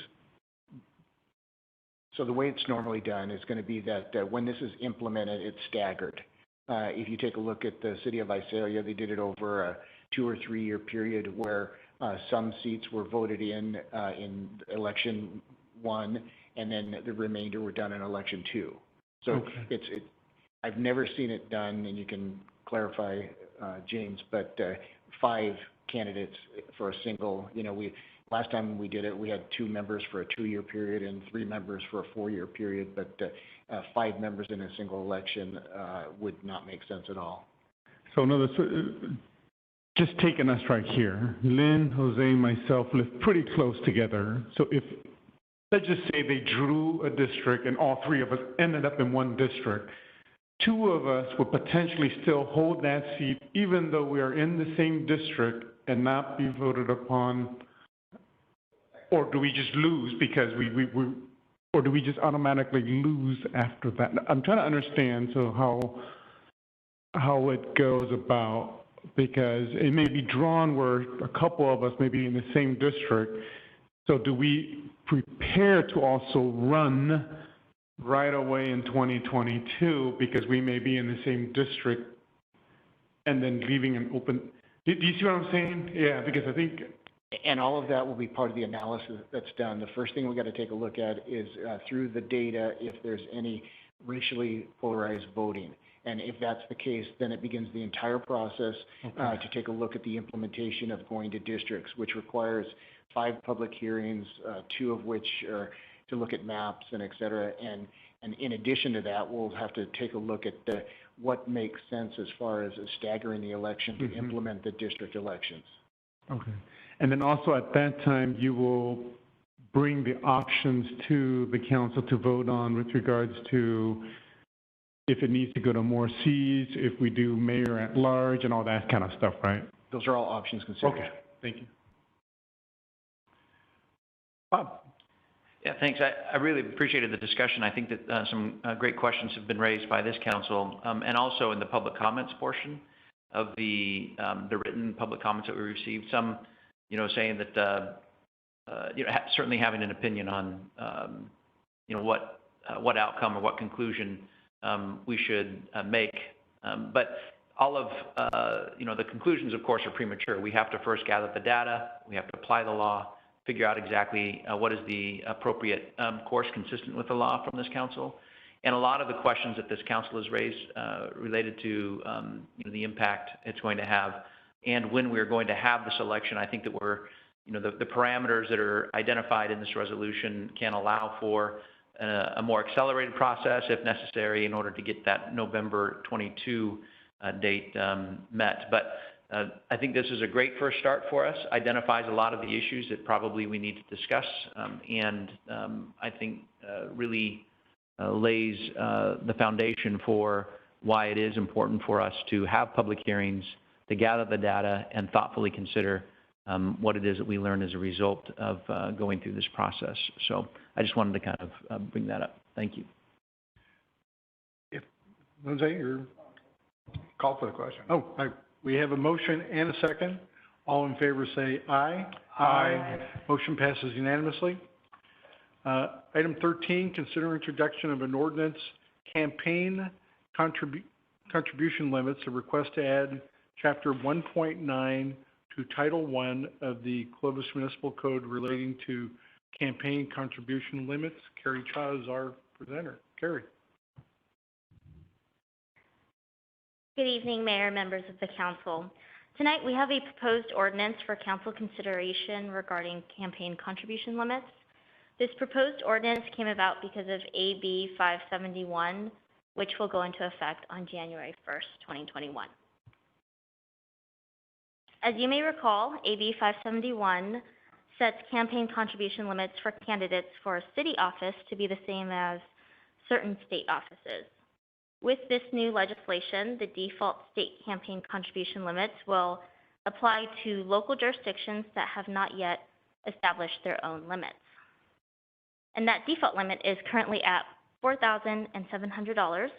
[SPEAKER 2] So the way it's normally done is going to be that when this is implemented, it's staggered. If you take a look at the city of Visalia, they did it over a 2 or 3 year period where some seats were voted in election 1, and then the remainder were done in election 2. So
[SPEAKER 5] Okay.
[SPEAKER 2] I've never seen it done, and you can clarify, James, but 5 candidates for a single, last time we did it, we had 2 members for a 2 year period and 3 members for a 4 year period, but 5 members in a single election would not make sense at all.
[SPEAKER 5] So in other words, just taking us right here, Lynn, Jose, and myself live pretty close together. So if, let's just say they drew a district and all 3 of us ended up in one district, 2 of us would potentially still hold that seat even though we are in the same district and not be voted upon. Or do we just lose because or do we just automatically lose after that? I'm trying to understand how it goes about, because it may be drawn where a couple of us may be in the same district. So do we prepare to also run right away in 2022 because we may be in the same district and then leaving an open? Do you see what I'm saying? Yeah, because I think.
[SPEAKER 2] And all of that will be part of the analysis that's done. The first thing we got to take a look at is through the data if there's any racially polarized voting. And if that's the case, then it begins the entire process to take a look at the implementation of going to districts, which requires 5 public hearings, 2 of which are to look at maps and et cetera. And in addition to that, we'll have to take a look at what makes sense as far as staggering the election to implement the district elections.
[SPEAKER 5] Okay. And then also at that time, you will bring the options to the council to vote on with regards to if it needs to go to more seats, if we do mayor at large and all that kind of stuff, right?
[SPEAKER 2] Those are all options considered.
[SPEAKER 5] Okay, thank you.
[SPEAKER 1] Bob?
[SPEAKER 8] Yeah, thanks. I really appreciated the discussion. I think that some great questions have been raised by this council, and also in the public comments portion of the written public comments that we received. Some, saying that, certainly having an opinion on, what outcome or what conclusion we should make. But all of, the conclusions, of course, are premature. We have to first gather the data. We have to apply the law, figure out exactly what is the appropriate course consistent with the law from this council. And a lot of the questions that this council has raised related to the impact it's going to have and when we're going to have this election, I think that we're, the parameters that are identified in this resolution can allow for a more accelerated process if necessary in order to get that November 22 date met. But I think this is a great first start for us, identifies a lot of the issues that probably we need to discuss, and I think really lays the foundation for why it is important for us to have public hearings, to gather the data, and thoughtfully consider what it is that we learn as a result of going through this process. So I just wanted to kind of bring that up. Thank you.
[SPEAKER 1] Lindsay, you're call for the question. Oh, we have a motion and a second. All in favor say aye. Aye. Motion passes unanimously. Item 13, consider introduction of an ordinance campaign contribution limits, a request to add Chapter 1.9 to Title 1 of the Clovis Municipal Code relating to campaign contribution limits. Carrie Cha is our presenter. Carrie.
[SPEAKER 10] Good evening, Mayor, members of the council. Tonight we have a proposed ordinance for council consideration regarding campaign contribution limits. This proposed ordinance came about because of AB 571, which will go into effect on January 1st, 2021. As you may recall, AB 571 sets campaign contribution limits for candidates for a city office to be the same as certain state offices. With this new legislation, the default state campaign contribution limits will apply to local jurisdictions that have not yet established their own limits. And that default limit is currently at $4,700,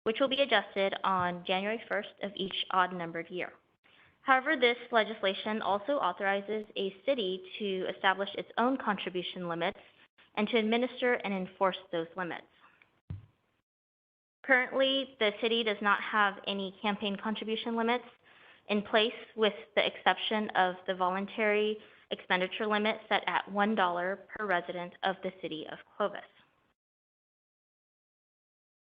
[SPEAKER 10] which will be adjusted on January 1st of each odd-numbered year. However, this legislation also authorizes a city to establish its own contribution limits and to administer and enforce those limits. Currently, the city does not have any campaign contribution limits in place, with the exception of the voluntary expenditure limit set at $1 per resident of the city of Clovis.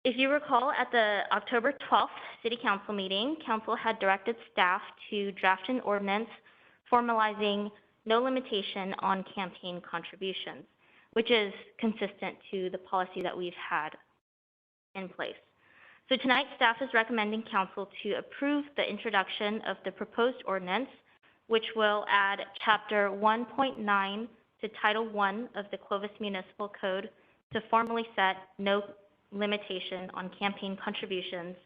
[SPEAKER 10] If you recall, at the October 12th City Council meeting, Council had directed staff to draft an ordinance formalizing no limitation on campaign contributions, which is consistent to the policy that we've had in place. So tonight, staff is recommending Council to approve the introduction of the proposed ordinance, which will add Chapter 1.9 to Title 1 of the Clovis Municipal Code to formally set no limitation on campaign contributions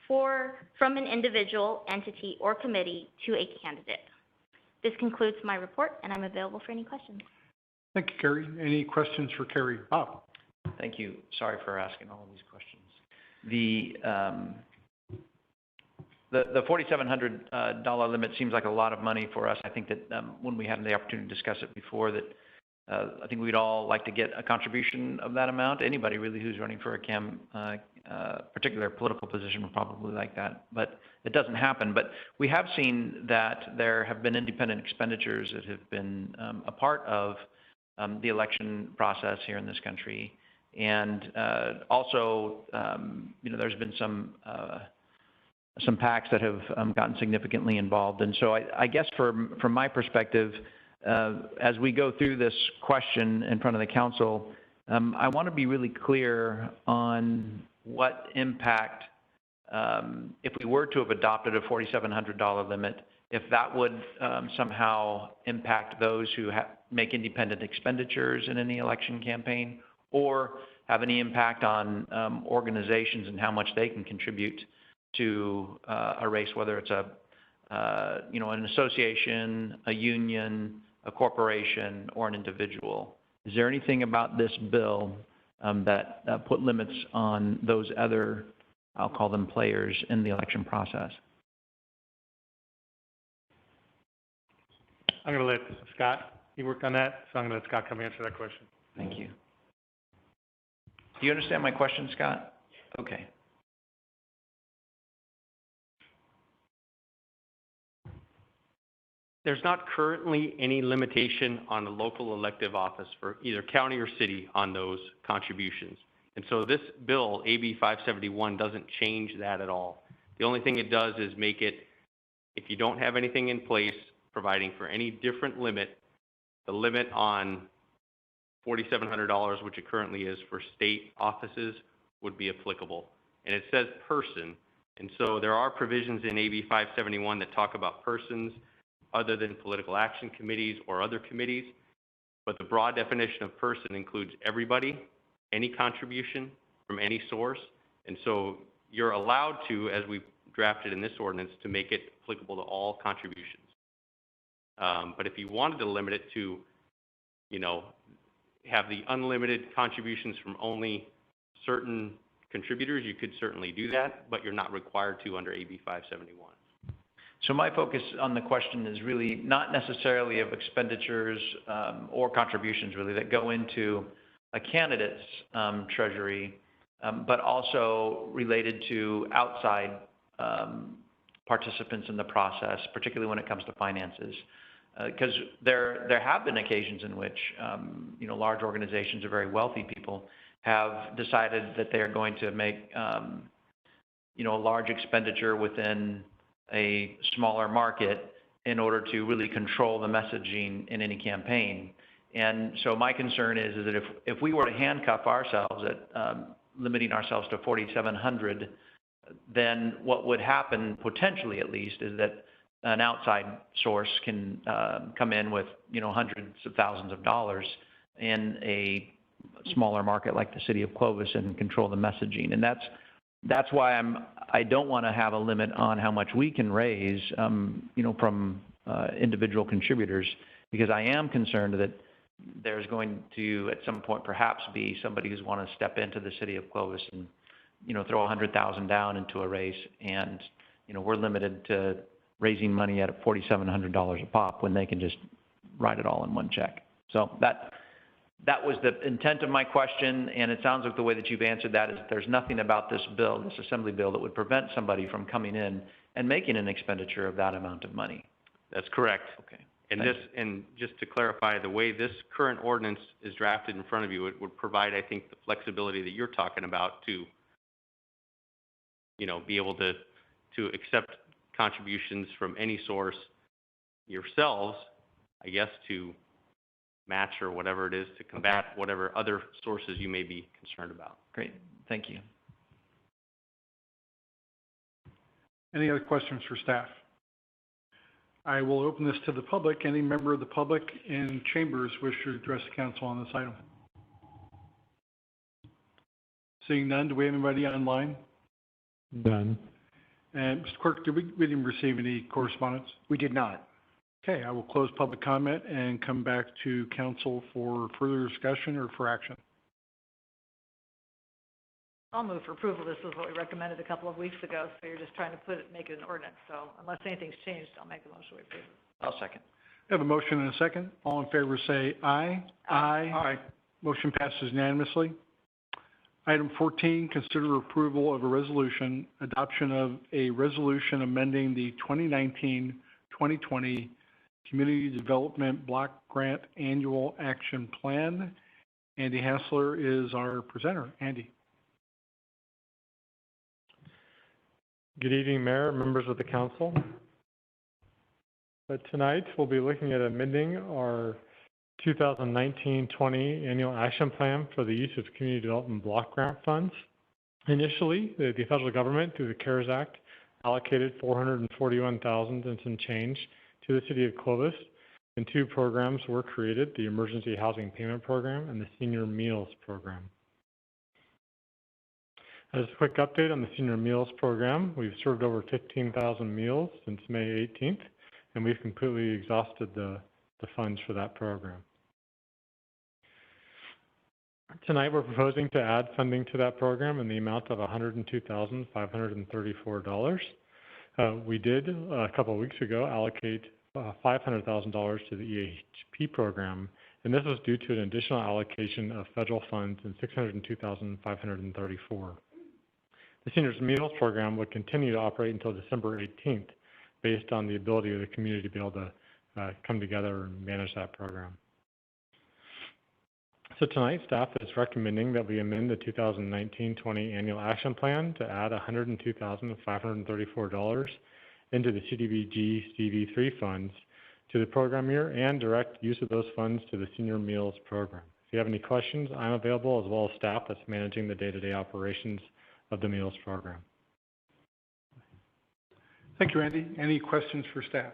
[SPEAKER 10] from an individual, entity, or committee to a candidate. This concludes my report, and I'm available for any questions.
[SPEAKER 1] Thank you, Carrie. Any questions for Carrie? Bob.
[SPEAKER 8] Thank you. Sorry for asking all of these questions. The $4,700 limit seems like a lot of money for us. I think that when we had the opportunity to discuss it before, that I think we'd all like to get a contribution of that amount. Anybody really who's running for a particular political position would probably like that, but it doesn't happen. But we have seen that there have been independent expenditures that have been a part of the election process here in this country. And also, there's been some PACs that have gotten significantly involved. And so I guess from my perspective, as we go through this question in front of the council, I want to be really clear on what impact, if we were to have adopted a $4,700 limit, if that would somehow impact those who make independent expenditures in any election campaign, or have any impact on organizations and how much they can contribute to a race, whether it's an association, a union, a corporation, or an individual. Is there anything about this bill that put limits on those other, I'll call them players, in the election process?
[SPEAKER 11] I'm going to let Scott, he worked on that, so I'm going to let Scott come answer that question.
[SPEAKER 8] Thank you. Do you understand my question, Scott? Okay.
[SPEAKER 12] There's not currently any limitation on a local elective office for either county or city on those contributions. And so this bill, AB 571, doesn't change that at all. The only thing it does is make it, if you don't have anything in place providing for any different limit, the limit on $4,700, which it currently is for state offices, would be applicable. And it says person. And so there are provisions in AB 571 that talk about persons other than political action committees or other committees. But the broad definition of person includes everybody, any contribution from any source. And so you're allowed to, as we drafted in this ordinance, to make it applicable to all contributions. But if you wanted to limit it to, you know, have the unlimited contributions from only certain contributors, you could certainly do that, but you're not required to under AB 571.
[SPEAKER 8] So my focus on the question is really not necessarily of expenditures or contributions really that go into a candidate's treasury, but also related to outside participants in the process, particularly when it comes to finances. Because there have been occasions in which, you know, large organizations or very wealthy people have decided that they are going to make, you know, a large expenditure within a smaller market in order to really control the messaging in any campaign. And so my concern is that if we were to handcuff ourselves at limiting ourselves to 4,700, then what would happen, potentially at least, is that an outside source can come in with, you know, hundreds of thousands of dollars in a smaller market like the city of Clovis and control the messaging. And that's why I don't want to have a limit on how much we can raise, you know, from individual contributors, because I am concerned that there's going to, at some point, perhaps be somebody who's want to step into the city of Clovis and, you know, throw $100,000 down into a race, and, you know, we're limited to raising money at $4,700 a pop when they can just write it all in one check. So that was the intent of my question, and it sounds like the way that you've answered that is there's nothing about this bill, this assembly bill, that would prevent somebody from coming in and making an expenditure of that amount of money.
[SPEAKER 12] That's correct.
[SPEAKER 8] Okay.
[SPEAKER 12] And just to clarify, the way this current ordinance is drafted in front of you, it would provide, I think, the flexibility that you're talking about to, you know, be able to accept contributions from any source yourselves, I guess, to match or whatever it is to combat whatever other sources you may be concerned about.
[SPEAKER 8] Great. Thank you.
[SPEAKER 1] Any other questions for staff? I will open this to the public. Any member of the public in chambers wish to address the council on this item? Seeing none, do we have anybody online?
[SPEAKER 5] Done.
[SPEAKER 1] And Mr. Clerk, we didn't receive any correspondence?
[SPEAKER 2] We did not.
[SPEAKER 1] Okay, I will close public comment and come back to council for further discussion or for action.
[SPEAKER 6] I'll move for approval. This is what we recommended a couple of weeks ago, so you're just trying to make it an ordinance. So unless anything's changed, I'll make a motion to approve it.
[SPEAKER 8] I'll second.
[SPEAKER 1] I have a motion and a second. All in favor say aye. Aye. Motion passes unanimously. Item 14, consider approval of a resolution, adoption of a resolution amending the 2019-2020 Community Development Block Grant Annual Action Plan. Andy Hassler is our presenter. Andy.
[SPEAKER 11] Good evening, Mayor, members of the council. But tonight, we'll be looking at amending our 2019-20 Annual Action Plan for the use of Community Development Block Grant Funds. Initially, the federal government, through the CARES Act, allocated $441,000 and some change to the city of Clovis, and two programs were created, the Emergency Housing Payment Program and the Senior Meals Program. As a quick update on the Senior Meals Program, we've served over 15,000 meals since May 18th, and we've completely exhausted the funds for that program. Tonight, we're proposing to add funding to that program in the amount of $102,534. We did, a couple of weeks ago, allocate $500,000 to the EHP program, and this was due to an additional allocation of federal funds in $602,534. The Seniors Meals Program would continue to operate until December 18th, based on the ability of the community to be able to come together and manage that program. So tonight, staff is recommending that we amend the 2019-20 annual action plan to add $102,534 into the CDBG CV3 funds to the program year and direct use of those funds to the Senior Meals Program. If you have any questions, I'm available, as well as staff that's managing the day-to-day operations of the Meals Program.
[SPEAKER 1] Thank you, Andy. Any questions for staff?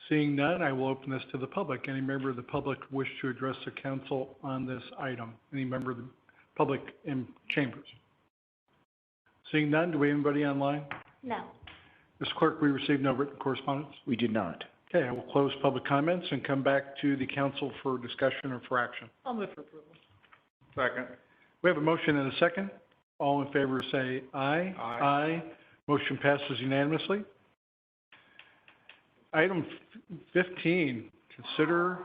[SPEAKER 1] Seeing none, I will open this to the public. Any member of the public wish to address the council on this item? Any member of the public in chambers? Seeing none, do we have anybody online?
[SPEAKER 10] No.
[SPEAKER 1] Mr. Clerk, we received no written correspondence.
[SPEAKER 2] We did not.
[SPEAKER 1] Okay, I will close public comments and come back to the council for discussion or for action.
[SPEAKER 6] I'll move for approval.
[SPEAKER 1] Second. We have a motion and a second. All in favor say aye. Aye. Motion passes unanimously. Item 15, consider.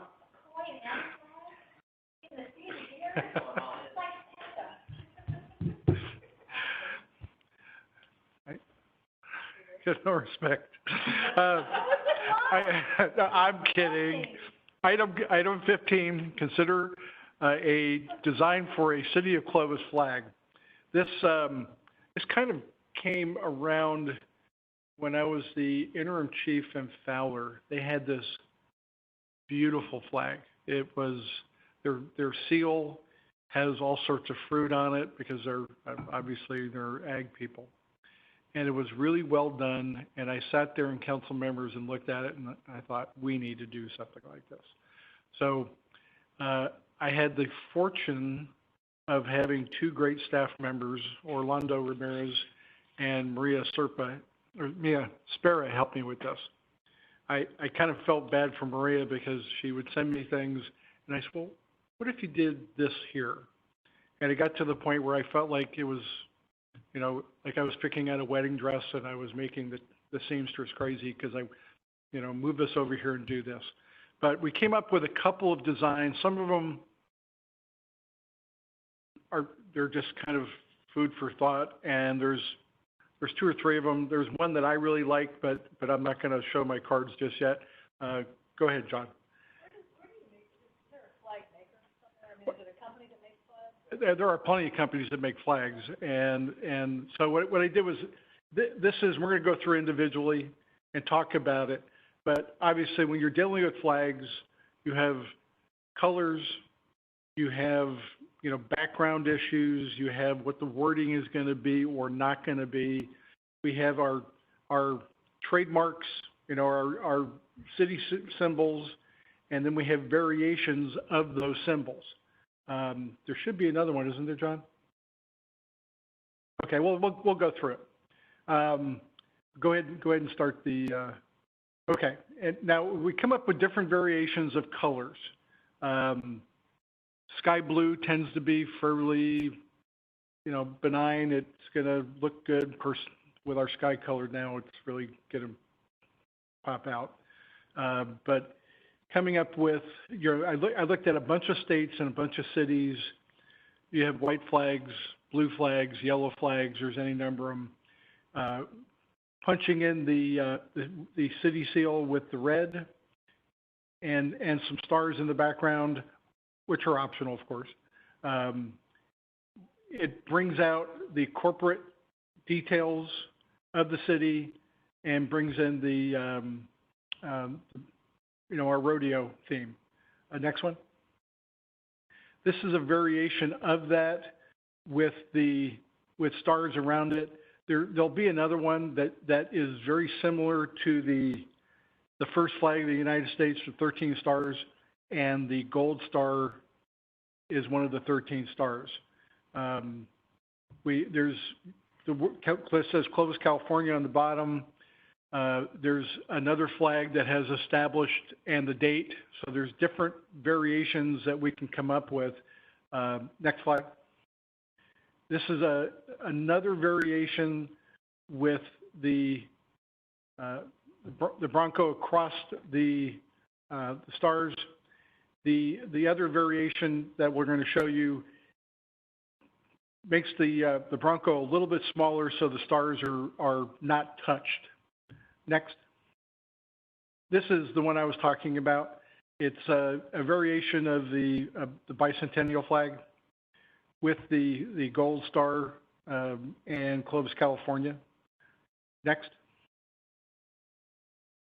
[SPEAKER 1] Get no respect. I'm kidding. Item 15, consider a design for a City of Clovis flag. This kind of came around when I was the interim chief in Fowler. They had this beautiful flag. It was, their seal has all sorts of fruit on it because they're ag people. And it was really well done, and I sat there and council members and looked at it, and I thought, we need to do something like this. So I had the fortune of having two great staff members, Orlando Ramirez and Mia Spera, help me with this. I kind of felt bad for Maria because she would send me things, and I said, well, what if you did this here? And it got to the point where I felt like it was, you know, like I was picking out a wedding dress and I was making the seamstress crazy because I, you know, move this over here and do this. But we came up with a couple of designs. Some of them they're just kind of food for thought, and there's two or three of them. There's one that I really like, but I'm not going to show my cards just yet. Go ahead, John.
[SPEAKER 6] Is there a flag maker? I mean, is it a company that makes flags?
[SPEAKER 1] There are plenty of companies that make flags, and so what I did was, this is, we're going to go through individually and talk about it, but obviously when you're dealing with flags, you have colors, you have, you know, background issues, you have what the wording is going to be or not going to be. We have our trademarks, you know, our city symbols, and then we have variations of those symbols. There should be another one, isn't there, John? Okay, well, we'll go through it. Go ahead and start the, okay. And now we come up with different variations of colors. Sky blue tends to be fairly, you know, benign. It's going to look good. Of course, with our sky color now, it's really going to pop out. But coming up with, I looked at a bunch of states and a bunch of cities. You have white flags, blue flags, yellow flags. There's any number of them. Punching in the city seal with the red and some stars in the background, which are optional, of course. It brings out the corporate details of the city and brings in the, you know, our rodeo theme. Next one. This is a variation of that with stars around it. There'll be another one that is very similar to the first flag of the United States with 13 stars, and the gold star is one of the 13 stars. There's it says Clovis, California on the bottom. There's another flag that has established and the date. So there's different variations that we can come up with. Next flag. This is another variation with the Bronco across the stars. The other variation that we're going to show you makes the Bronco a little bit smaller so the stars are not touched. Next. This is the one I was talking about. It's a variation of the bicentennial flag with the gold star, and Clovis, California. Next.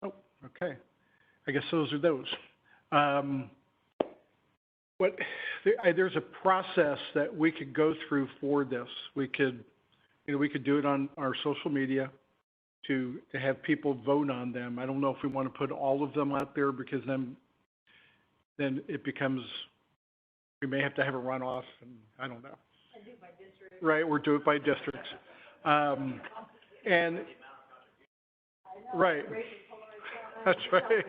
[SPEAKER 1] Oh, okay. I guess those are those. There's a process that we could go through for this. We could do it on our social media to have people vote on them. I don't know if we want to put all of them out there, because then it becomes, we may have to have a runoff, and I don't know.
[SPEAKER 6] I do by district.
[SPEAKER 1] Right, or do it by districts. And, right. That's right.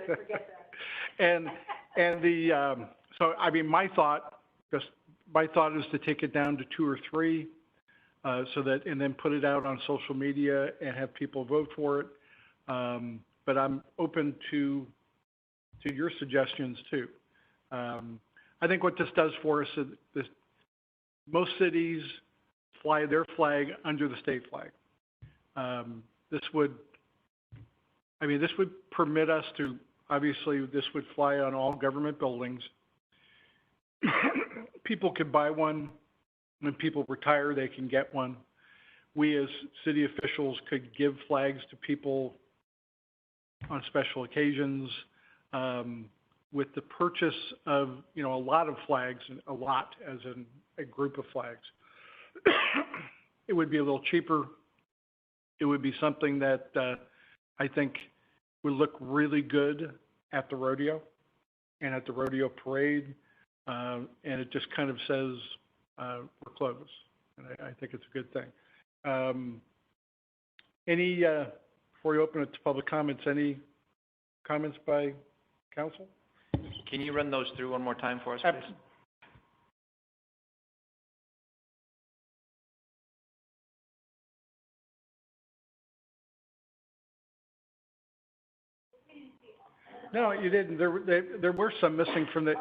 [SPEAKER 1] And so, I mean, my thought is to take it down to 2 or 3, so that, and then put it out on social media and have people vote for it. But I'm open to your suggestions too. I think what this does for us is most cities fly their flag under the state flag. This would permit us to, obviously, this would fly on all government buildings. People could buy one. When people retire, they can get one. We as city officials could give flags to people on special occasions. With the purchase of, a lot of flags, a lot as in a group of flags, it would be a little cheaper. It would be something that I think would look really good at the rodeo and at the rodeo parade. And it just kind of says, we're Clovis. And I think it's a good thing. Before we open it to public comments, any comments by council?
[SPEAKER 8] Can you run those through one more time for us, please?
[SPEAKER 1] No, you didn't. There were some missing from the.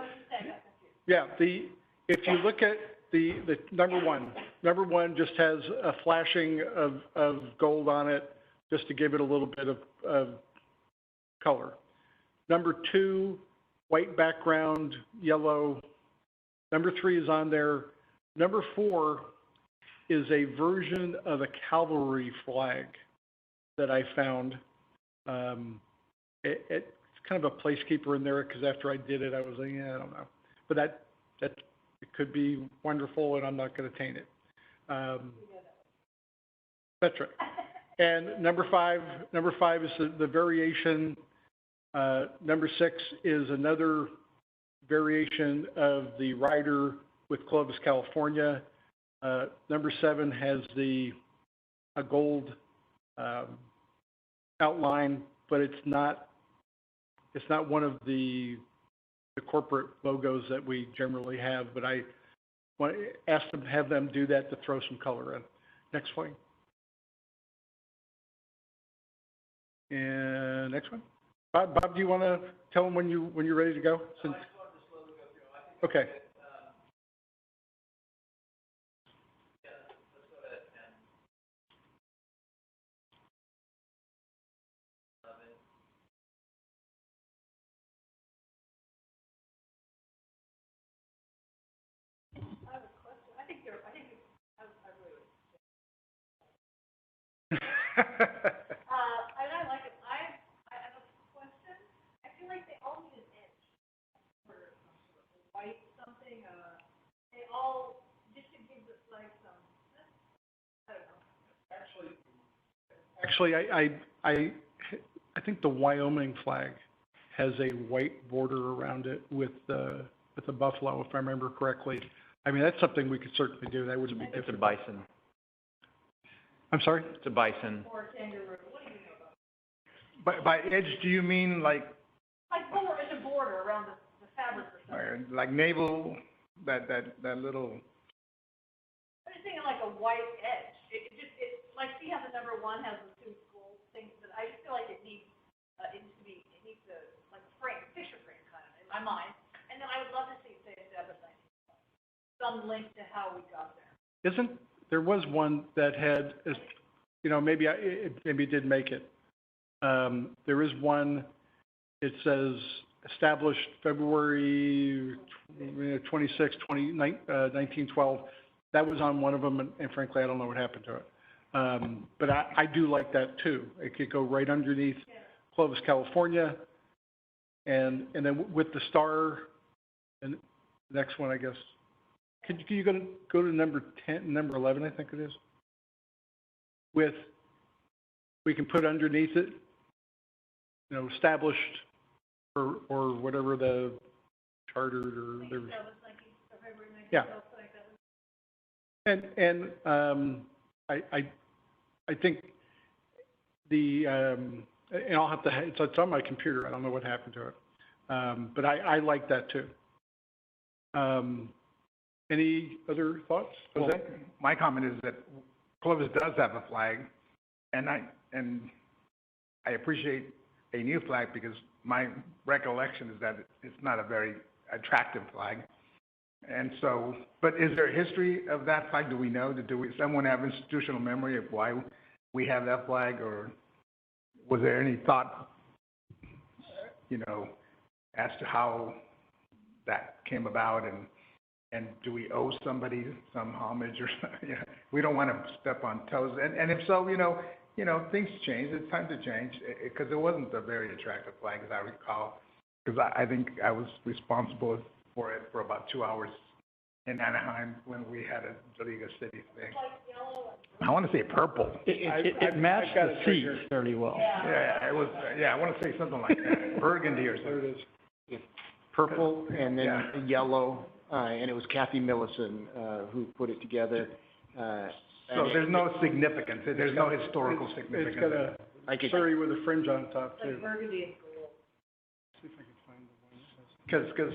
[SPEAKER 1] Yeah, if you look at the number one just has a flashing of gold on it, just to give it a little bit of color. Number 2, white background, yellow. Number 3 is on there. Number 4 is a version of a cavalry flag that I found. It's kind of a placekeeper in there, because after I did it, I was like, yeah, I don't know. But that it could be wonderful, and I'm not going to taint it. That's right. And number five is the variation. Number 6 is another variation of the rider with Clovis, California. Number 7 has a gold outline, but it's not one of the corporate logos that we generally have. But I want to have them do that to throw some color in. Next slide. And next one. Bob, do you want to tell them when you're ready to go? Okay.
[SPEAKER 6] I like it. I have a question. I feel like they all need an edge for white something. They all just to give the flag some. I don't know.
[SPEAKER 1] Actually, I think the Wyoming flag has a white border around it with the buffalo, if I remember correctly. I mean, that's something we could certainly do. That wouldn't be difficult.
[SPEAKER 8] It's a bison.
[SPEAKER 1] I'm sorry?
[SPEAKER 8] It's a bison.
[SPEAKER 6] Or a kangaroo. What do you know about it?
[SPEAKER 7] By edge, do you mean like
[SPEAKER 6] It's a border around the fabric or something.
[SPEAKER 7] like navel, that little?
[SPEAKER 6] I'm just thinking like a white edge. Like, see how the number 1 has the 2 gold things, but I just feel like it needs a like frame, picture frame kind of in my mind. And then I would love to see, say, the other thing, some link to how we got there.
[SPEAKER 1] There was one that had, maybe it did make it. There is one, it says established February 26, 1912. That was on one of them, and frankly, I don't know what happened to it. But I do like that too. It could go right underneath Clovis, California, and then with the star, and the next one, I guess. Can you go to number 10, number 11, I think it is? We can put underneath it, you know, established, or whatever the chartered, or there was. Yeah. And I think the, and I'll have to, it's on my computer, I don't know what happened to it. But I like that too. Any other thoughts?
[SPEAKER 7] Well, my comment is that Clovis does have a flag, and I appreciate a new flag because my recollection is that it's not a very attractive flag. And so, but is there a history of that flag? Do we know? Someone have institutional memory of why we have that flag, or was there any thought, you know, as to how that came about, and do we owe somebody some homage or something? Yeah, we don't want to step on toes. And if so, you know, things change. It's time to change, because it wasn't a very attractive flag, as I recall. Because I think I was responsible for it for about 2 hours in Anaheim when we had a Liga City thing. I want to say purple.
[SPEAKER 13] It matched the seats fairly well.
[SPEAKER 7] Yeah, it was. Yeah, I want to say something like that, burgundy or something.
[SPEAKER 2] There it is. Purple and then yellow, and it was Kathy Millison who put it together.
[SPEAKER 1] So there's no significance. There's no historical significance. It's got a Surrey with a fringe on top too.
[SPEAKER 6] Like burgundy and gold.
[SPEAKER 1] See if I can find the one.
[SPEAKER 7] Because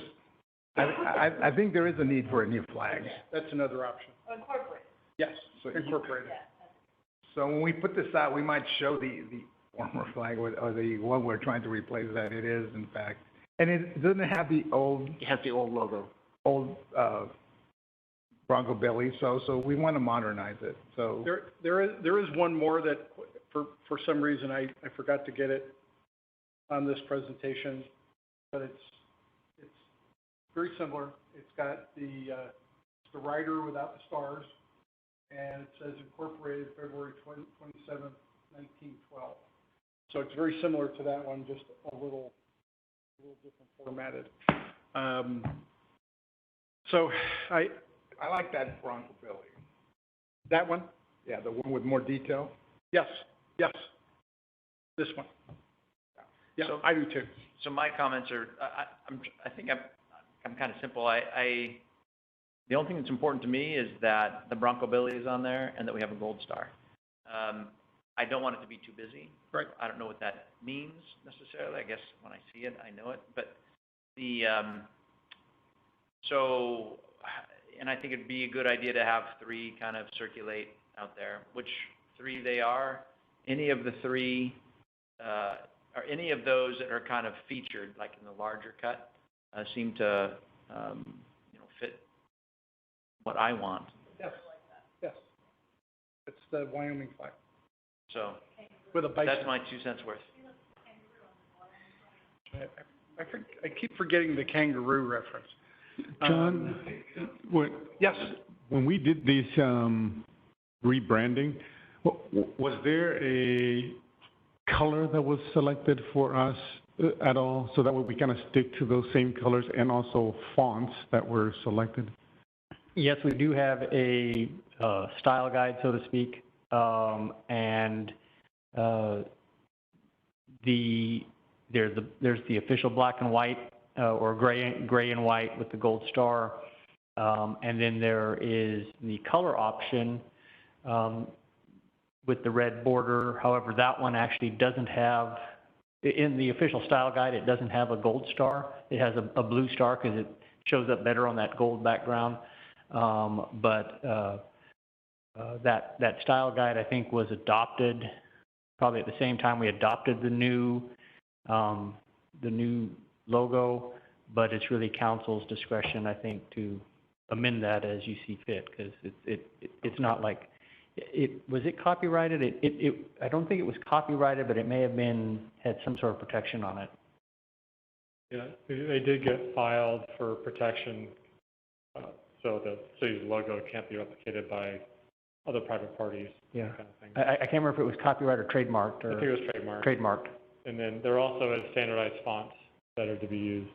[SPEAKER 7] I think there is a need for a new flag.
[SPEAKER 1] That's another option.
[SPEAKER 6] Incorporate.
[SPEAKER 1] Yes, incorporate it.
[SPEAKER 7] So when we put this out, we might show the former flag or the one we're trying to replace that it is in fact. And it doesn't have the old.
[SPEAKER 2] It has the old logo.
[SPEAKER 7] Old Bronco Billy. So we want to modernize it. So
[SPEAKER 1] there is one more that for some reason I forgot to get it on this presentation, but it's very similar. It's got the rider without the stars, and it says incorporated February 27th, 1912. So it's very similar to that one, just a little different formatted. So I
[SPEAKER 7] like that Bronco Billy.
[SPEAKER 1] That one?
[SPEAKER 7] Yeah, the one with more detail.
[SPEAKER 1] Yes. This one. Yeah, so, I do too.
[SPEAKER 8] So my comments are, I think I'm kind of simple. The only thing that's important to me is that the Bronco Billy is on there and that we have a gold star. I don't want it to be too busy.
[SPEAKER 1] Right.
[SPEAKER 8] I don't know what that means necessarily. I guess when I see it, I know it. But and I think it'd be a good idea to have 3 kind of circulate out there. Which 3 they are? Any of the 3, or any of those that are kind of featured, like in the larger cut, seem to, fit what I want.
[SPEAKER 1] Yes. Yes. It's the Wyoming flag.
[SPEAKER 8] So
[SPEAKER 1] with a bison.
[SPEAKER 8] That's my 2 cents worth.
[SPEAKER 1] I keep forgetting the kangaroo reference.
[SPEAKER 5] John,
[SPEAKER 1] yes.
[SPEAKER 5] When we did this rebranding, was there a color that was selected for us at all, so that way we kind of stick to those same colors, and also fonts that were selected?
[SPEAKER 13] Yes, we do have a style guide, so to speak, and there's the official black and white or gray and white with the gold star, and then there is the color option with the red border. However, that one actually doesn't have, in the official style guide, it doesn't have a gold star. It has a blue star because it shows up better on that gold background. But that style guide, I think, was adopted probably at the same time we adopted the new logo, but it's really council's discretion, I think, to amend that as you see fit, because it's not like, was it copyrighted? I don't think it was copyrighted, but it may have had some sort of protection on it.
[SPEAKER 11] Yeah, they did get filed for protection, so the city's logo can't be replicated by other private parties,
[SPEAKER 13] Yeah.
[SPEAKER 11] that kind of thing.
[SPEAKER 13] I can't remember if it was copyrighted or trademarked
[SPEAKER 11] I think it was trademarked.
[SPEAKER 13] trademarked.
[SPEAKER 11] And then there also is standardized fonts that are to be used,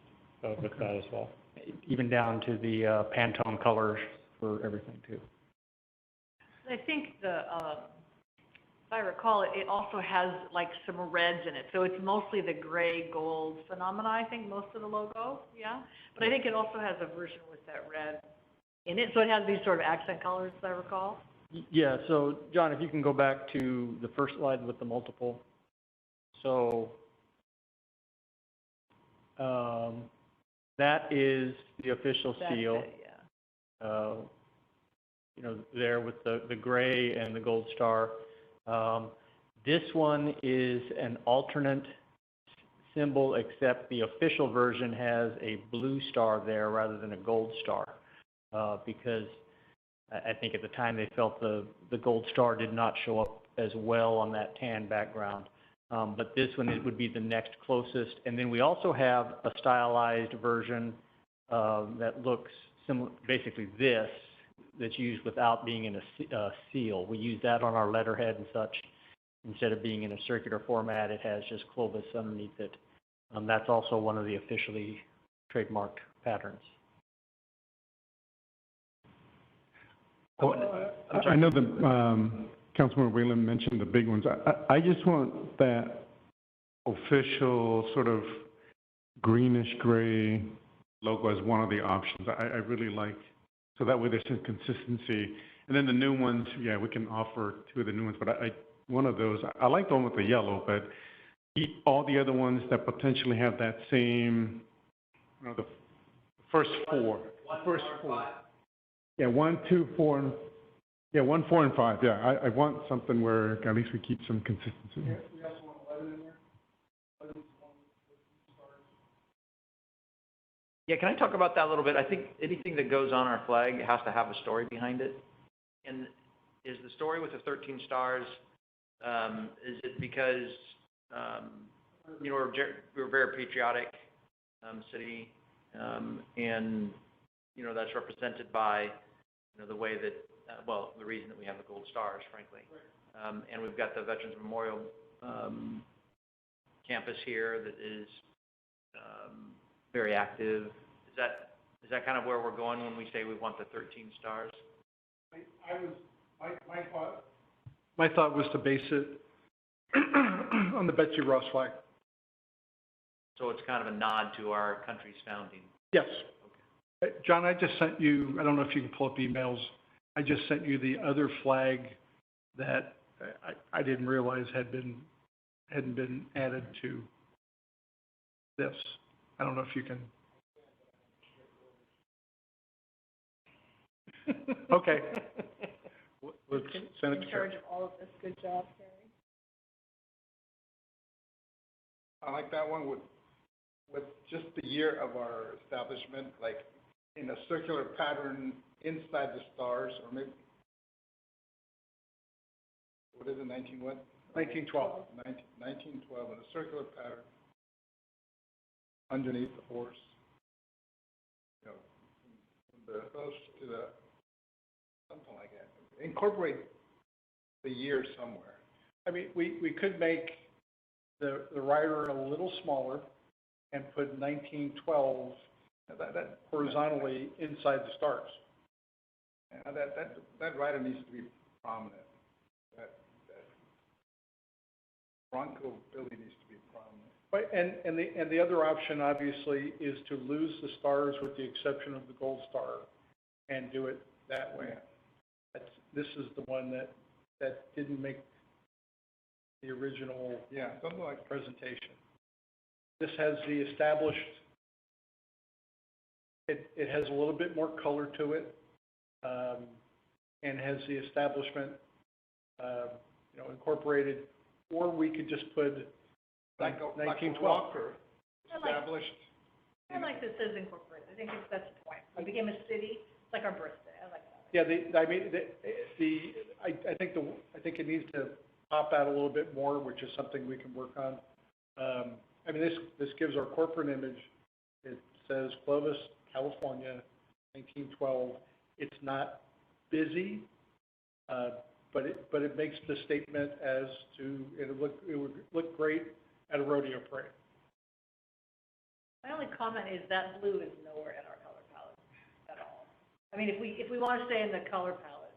[SPEAKER 11] with that as well.
[SPEAKER 13] Even down to the, Pantone colors for everything too.
[SPEAKER 6] I think if I recall, it also has like some reds in it, so it's mostly the gray gold phenomena, I think, most of the logo, yeah? But I think it also has a version with that red in it, so it has these sort of accent colors, as I recall.
[SPEAKER 13] Yeah, so, John, if you can go back to the first slide with the multiple. So, that is the official
[SPEAKER 6] That's
[SPEAKER 13] seal.
[SPEAKER 6] it, yeah.
[SPEAKER 13] You know, there with the gray and the gold star. This one is an alternate symbol, except the official version has a blue star there rather than a gold star. Because I think at the time they felt the gold star did not show up as well on that tan background. But this one, it would be the next closest. And then we also have a stylized version that looks similar, basically this, that's used without being in a seal. We use that on our letterhead and such. Instead of being in a circular format, it has just Clovis underneath it. That's also one of the officially trademarked patterns.
[SPEAKER 5] Well, I know that, Councilmember Whalen mentioned the big ones. I just want that official sort of greenish gray logo as one of the options. I really like, so that way there's some consistency. And then the new ones, yeah, we can offer two of the new ones, but one of those, I like the one with the yellow, but all the other ones that potentially have that same, you know, the first four. Yeah, 1, 2, 4, and, yeah, 1, 4, and 5, yeah. I want something where at least we keep some consistency.
[SPEAKER 1] We also want 11 in there. 11's one with stars.
[SPEAKER 8] Yeah, can I talk about that a little bit? I think anything that goes on our flag has to have a story behind it. And is the story with the 13 stars, is it because, you know, we're a very patriotic city, and, you know, that's represented by, you know, the way that, well, the reason that we have the gold stars, frankly. And we've got the Veterans Memorial campus here that is very active. Is that kind of where we're going when we say we want the 13 stars?
[SPEAKER 1] My thought was to base it on the Betsy Ross flag.
[SPEAKER 8] So it's kind of a nod to our country's founding.
[SPEAKER 1] Yes. John, I just sent you, I don't know if you can pull up emails, I just sent you the other flag that I didn't realize hadn't been added to this. I don't know if you can. Okay. Let's send it to Carrie.
[SPEAKER 6] In charge of all of this, good job, Carrie.
[SPEAKER 7] I like that one with just the year of our establishment, like in a circular pattern inside the stars, or maybe, what is it, 19 what?
[SPEAKER 1] 1912.
[SPEAKER 7] 1912, in a circular pattern underneath the horse. You know, from the horse to the, something like that. Incorporate the year somewhere.
[SPEAKER 1] I mean, we could make the rider a little smaller and put 1912, that horizontally inside the stars.
[SPEAKER 7] And that rider needs to be prominent. That Bronco Billy needs to be prominent.
[SPEAKER 1] But, and the other option, obviously, is to lose the stars with the exception of the gold star and do it that way. This is the one that didn't make the original
[SPEAKER 7] something like
[SPEAKER 1] presentation. This has the established, it has a little bit more color to it, and has the establishment, you know, incorporated, or we could just put
[SPEAKER 7] like a
[SPEAKER 1] 1912.
[SPEAKER 7] walker established.
[SPEAKER 6] I like this as incorporated, I think that's the point. We became a city, it's like our birthday, I like that.
[SPEAKER 1] Yeah, I think it needs to pop out a little bit more, which is something we can work on. I mean, this gives our corporate image It says Clovis, California, 1912. It's not busy, but it makes the statement as to, it would look great at a rodeo parade.
[SPEAKER 6] My only comment is that blue is nowhere in our color palette at all. I mean, if we want to stay in the color palette,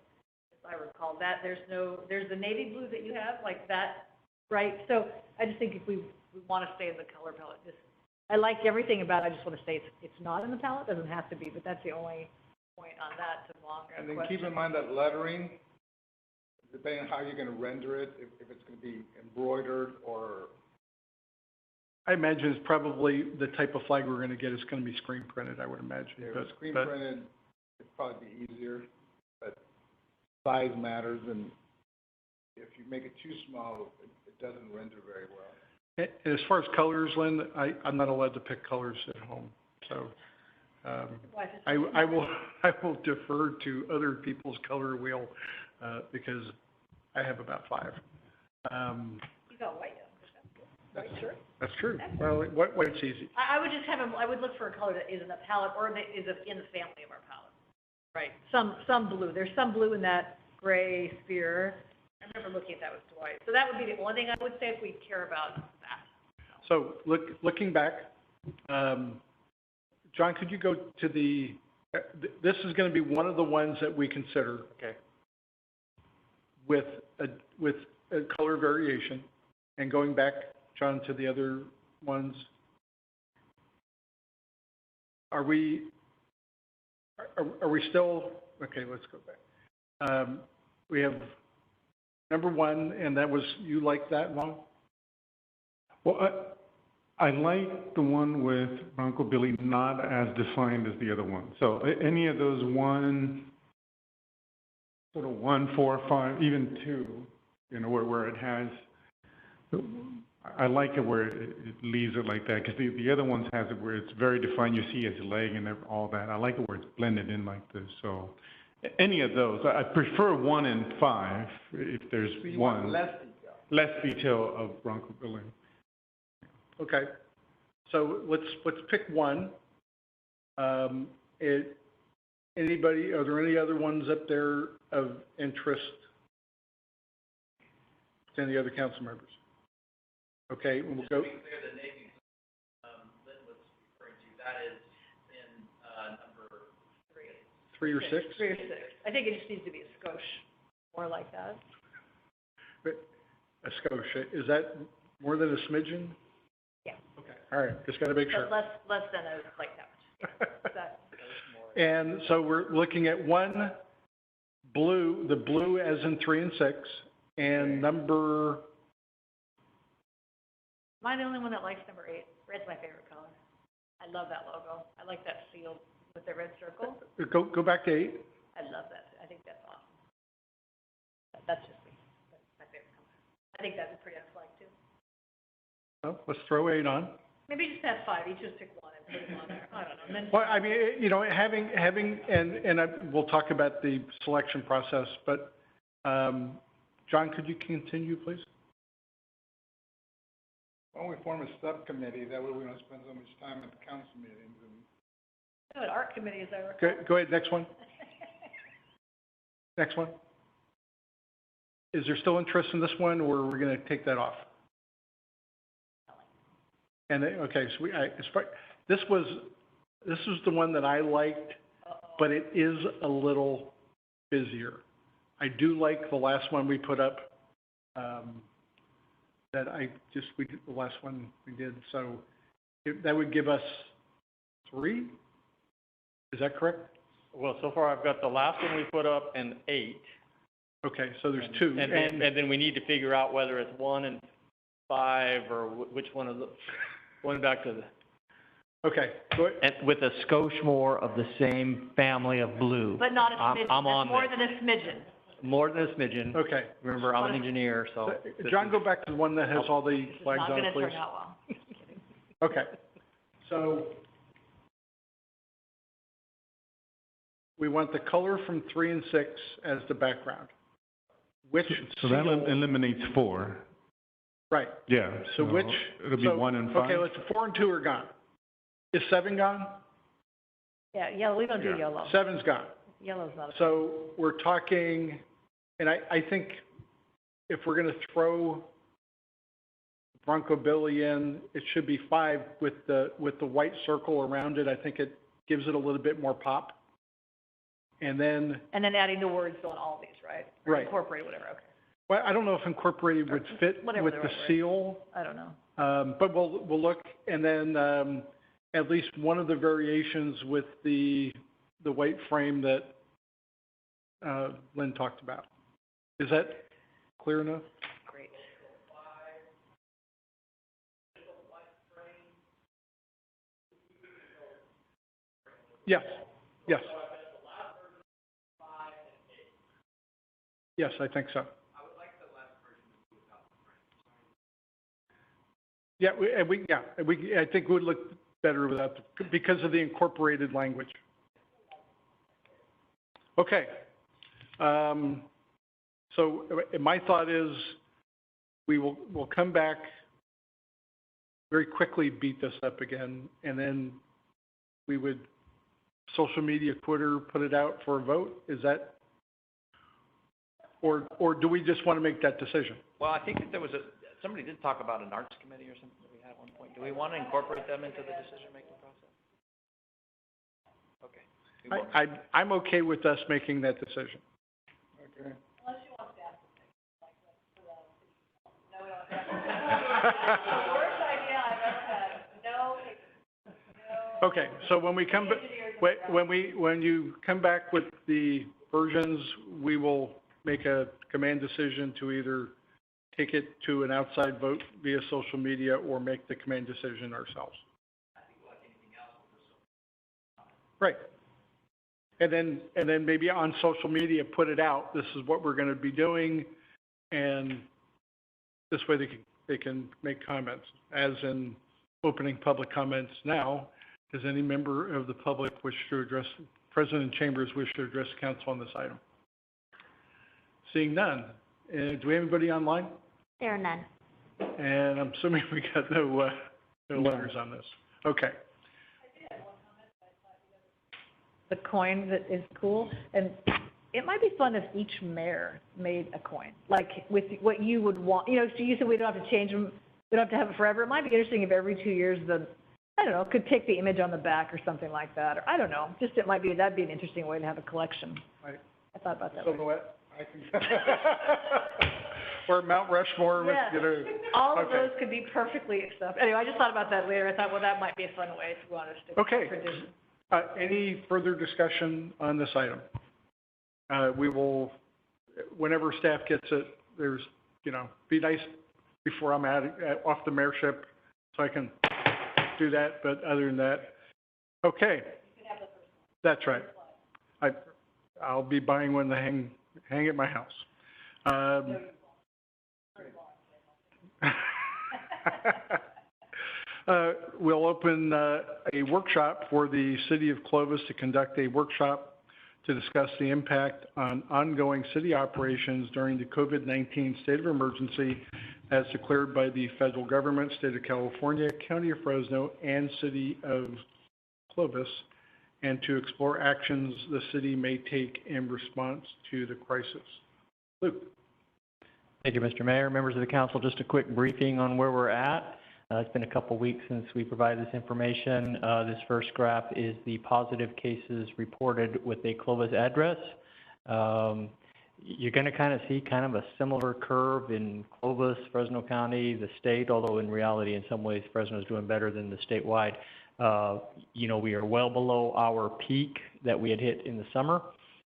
[SPEAKER 6] if I recall, that there's the navy blue that you have, like that, right? So I just think if we want to stay in the color palette, I like everything about it, I just want to say it's not in the palette, doesn't have to be, but that's the only point on that to Lon's question.
[SPEAKER 7] And then keep in mind that lettering, depending on how you're gonna render it, if it's gonna be embroidered or.
[SPEAKER 1] I imagine it's probably the type of flag we're gonna get is gonna be screen printed, I would imagine.
[SPEAKER 7] If it's screen printed, it'd probably be easier, but size matters, and if you make it too small, it doesn't render very well.
[SPEAKER 1] And as far as colors, Lynn, I'm not allowed to pick colors at home, so, I will defer to other people's color wheel, because I have about 5.
[SPEAKER 6] You got white, white shirt?
[SPEAKER 1] That's true. Well, white's easy.
[SPEAKER 6] I would just I would look for a color that is in the palette or that is in the family of our palette. Right, some blue. There's some blue in that gray sphere. I remember looking at that with Dwight. So that would be the only thing I would say if we care about that.
[SPEAKER 1] So looking back, John, could you go to this is going to be one of the ones that we consider.
[SPEAKER 9] Okay.
[SPEAKER 1] With a color variation, and going back, John, to the other ones. Are we still, okay, let's go back. We have number 1, and that was, you like that one?
[SPEAKER 5] Well, I like the one with Bronco Billy not as defined as the other one. So any of those 1, 4, 5, even 2, you know, where it has, I like it where it leaves it like that, because the other ones has it where it's very defined, you see its leg and all that. I like it where it's blended in like this, so any of those. I prefer 1 and 5, if there's
[SPEAKER 7] So you
[SPEAKER 5] one.
[SPEAKER 7] want less detail.
[SPEAKER 5] Less detail of Bronco Billy.
[SPEAKER 1] Okay, so let's pick 1. Anybody, are there any other ones up there of interest to any other council members? Okay, we'll go.
[SPEAKER 8] Just to be clear, the navy Lynn was referring to, that is in number
[SPEAKER 1] 3 or 6?
[SPEAKER 6] 3 or 6. I think it just needs to be a skosh, more like that.
[SPEAKER 1] A skosh, is that more than a smidgen?
[SPEAKER 6] Yeah.
[SPEAKER 1] Okay, all right, just got to make sure.
[SPEAKER 6] But less than like that much. That
[SPEAKER 1] And so we're looking at 1 blue, the blue as in 3 and 6, and number.
[SPEAKER 6] Am I the only one that likes number 8? Red's my favorite color. I love that logo. I like that seal with the red circle.
[SPEAKER 1] Go back to 8.
[SPEAKER 6] I love that. I think that's awesome. That's just me. That's my favorite color. I think that'd be pretty on a flag too.
[SPEAKER 1] Well, let's throw 8 on.
[SPEAKER 6] Maybe just have 5. Each just pick 1 and put them on there. I don't know. And then
[SPEAKER 1] Well, I mean, you know, having, we'll talk about the selection process, but, John, could you continue, please?
[SPEAKER 7] Why don't we form a subcommittee, that way we don't spend so much time at the council meetings and.
[SPEAKER 6] do an art committee, as I recall.
[SPEAKER 1] Go ahead, next one. Next one. Is there still interest in this one, or are we going to take that off? And, okay, so this was the one that I liked, but it is a little busier. I do like the last one we put up, the last one we did, so that would give us 3? Is that correct?
[SPEAKER 14] Well, so far I've got the last one we put up and 8.
[SPEAKER 1] Okay, so there's 2.
[SPEAKER 14] And then we need to figure out whether it's 1 and 5 or which one of the, going back to the.
[SPEAKER 1] Okay, go ahead.
[SPEAKER 13] And with a skosh more of the same family of blue.
[SPEAKER 6] But not a smidgen.
[SPEAKER 13] I'm on
[SPEAKER 6] It's more
[SPEAKER 13] this.
[SPEAKER 6] than a smidgen.
[SPEAKER 13] More than a smidgen.
[SPEAKER 1] Okay.
[SPEAKER 13] Remember, I'm an engineer, so.
[SPEAKER 1] John, go back to the one that has all the flags
[SPEAKER 6] Not
[SPEAKER 1] on
[SPEAKER 6] gonna
[SPEAKER 1] it, please.
[SPEAKER 6] turn out well.
[SPEAKER 1] Okay, so we want the color from 3 and 6 as the background. Which
[SPEAKER 5] So that
[SPEAKER 1] seal-
[SPEAKER 5] eliminates 4.
[SPEAKER 1] Right,
[SPEAKER 5] Yeah.
[SPEAKER 1] so which.
[SPEAKER 5] It'll be
[SPEAKER 1] so-
[SPEAKER 5] 1 and 5.
[SPEAKER 1] Okay, let's, 4 and 2 are gone. Is 7 gone?
[SPEAKER 6] Yeah, yellow, we don't do
[SPEAKER 12] Yeah.
[SPEAKER 6] yellow.
[SPEAKER 1] 7's gone.
[SPEAKER 6] Yellow's not a.
[SPEAKER 1] So we're talking, and I think if we're gonna throw Bronco Billy in, it should be 5 with the white circle around it. I think it gives it a little bit more pop. And then,
[SPEAKER 6] And then adding the words on all these, right? Or
[SPEAKER 1] Right.
[SPEAKER 6] Incorporate, whatever, okay.
[SPEAKER 1] well, I don't know if incorporated would fit
[SPEAKER 6] Whatever
[SPEAKER 1] with
[SPEAKER 6] the
[SPEAKER 1] the
[SPEAKER 6] right word.
[SPEAKER 1] seal.
[SPEAKER 6] I don't know.
[SPEAKER 1] But we'll look, and then, at least one of the variations with the white frame that, Lynn talked about. Is that clear enough?
[SPEAKER 6] Great.
[SPEAKER 1] Yes, yes. Yes, I think so. Yeah, I think it would look better without, because of the incorporated language. Okay. So my thought is we'll come back, very quickly beat this up again, and then we would social media Twitter, put it out for a vote? Is that, or do we just want to make that decision?
[SPEAKER 8] Well, I think that there was somebody did talk about an arts committee or something that we had at one point. Do we want to incorporate them into the decision-making process? Okay. We will.
[SPEAKER 1] I'm okay with us making that decision.
[SPEAKER 7] Okay.
[SPEAKER 1] Okay, so when we come, when you come back with the versions, we will make a command decision to either take it to an outside vote via social media or make the command decision ourselves. Right. And then maybe on social media, put it out, this is what we're gonna be doing, and this way they can make comments. As in opening public comments now, does any member of the public wish to address, President Chambers wish to address the council on this item? Seeing none, do we have anybody online?
[SPEAKER 10] There are none.
[SPEAKER 1] And I'm assuming we got no letters on this. Okay.
[SPEAKER 6] The coin that is cool, and it might be fun if each mayor made a coin, like with what you would want, so you said we don't have to change them, we don't have to have it forever. It might be interesting if every 2 years I don't know, could take the image on the back or something like that, or I don't know, just that'd be an interesting way to have a collection.
[SPEAKER 1] Right.
[SPEAKER 6] I thought about that.
[SPEAKER 1] Silhouette, I think. Or Mount Rushmore with,
[SPEAKER 6] Yes. All of
[SPEAKER 1] okay.
[SPEAKER 6] those could be perfectly accepted. Anyway, I just thought about that later. I thought, well, that might be a fun way if we want to stick with
[SPEAKER 1] Okay.
[SPEAKER 6] tradition.
[SPEAKER 1] Any further discussion on this item? We will, whenever staff gets it, there's, be nice before I'm off the mayorship, so I can do that, but other than that, okay. That's right. I'll be buying one to hang at my house. We'll open a workshop for the city of Clovis to conduct a workshop to discuss the impact on ongoing city operations during the COVID-19 state of emergency as declared by the federal government, state of California, county of Fresno, and city of Clovis, and to explore actions the city may take in response to the crisis. Luke.
[SPEAKER 13] Thank you, Mr. Mayor. Members of the council, just a quick briefing on where we're at. It's been a couple weeks since we provided this information. This first graph is the positive cases reported with a Clovis address. You're going to kind of see kind of a similar curve in Clovis, Fresno County, the state, although in reality, in some ways, Fresno is doing better than the statewide. We are well below our peak that we had hit in the summer.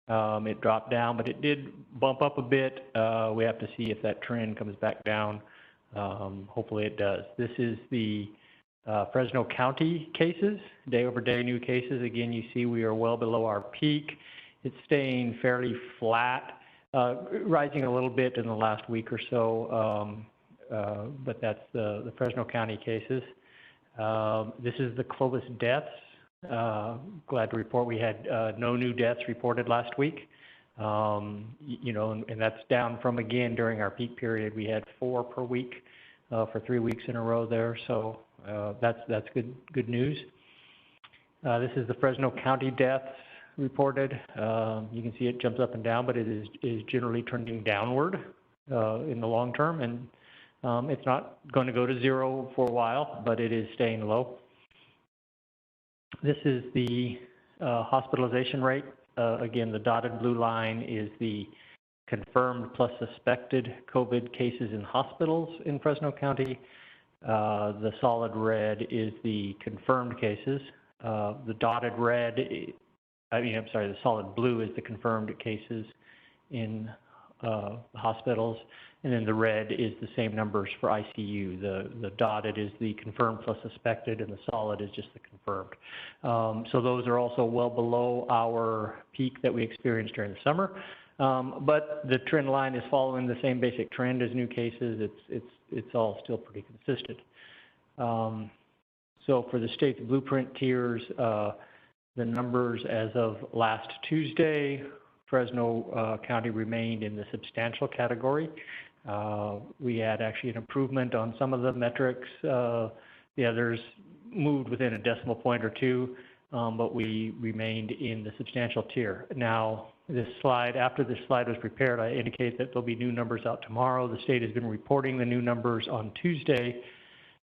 [SPEAKER 13] It dropped down, but it did bump up a bit. We have to see if that trend comes back down. Hopefully it does. This is the Fresno County cases, day over day new cases. Again, you see we are well below our peak. It's staying fairly flat, rising a little bit in the last week or so, but that's the Fresno County cases. This is the Clovis deaths. Glad to report we had no new deaths reported last week. And that's down from, again, during our peak period, we had 4 per week for 3 weeks in a row there. So that's good news. This is the Fresno County deaths reported. You can see it jumps up and down, but it is generally trending downward in the long term, and it's not going to go to zero for a while, but it is staying low. This is the hospitalization rate. Again, the dotted blue line is the confirmed plus suspected COVID cases in hospitals in Fresno County. The solid red is the confirmed cases. The dotted red, the solid blue is the confirmed cases in hospitals, and then the red is the same numbers for ICU. The dotted is the confirmed plus suspected, and the solid is just the confirmed. So those are also well below our peak that we experienced during the summer. But the trend line is following the same basic trend as new cases. It's all still pretty consistent. So for the state's blueprint tiers, the numbers as of last Tuesday, Fresno County remained in the substantial category. We had actually an improvement on some of the metrics. The others moved within a decimal point or two, but we remained in the substantial tier. Now, after this slide was prepared, I indicate that there'll be new numbers out tomorrow. The state has been reporting the new numbers on Tuesday.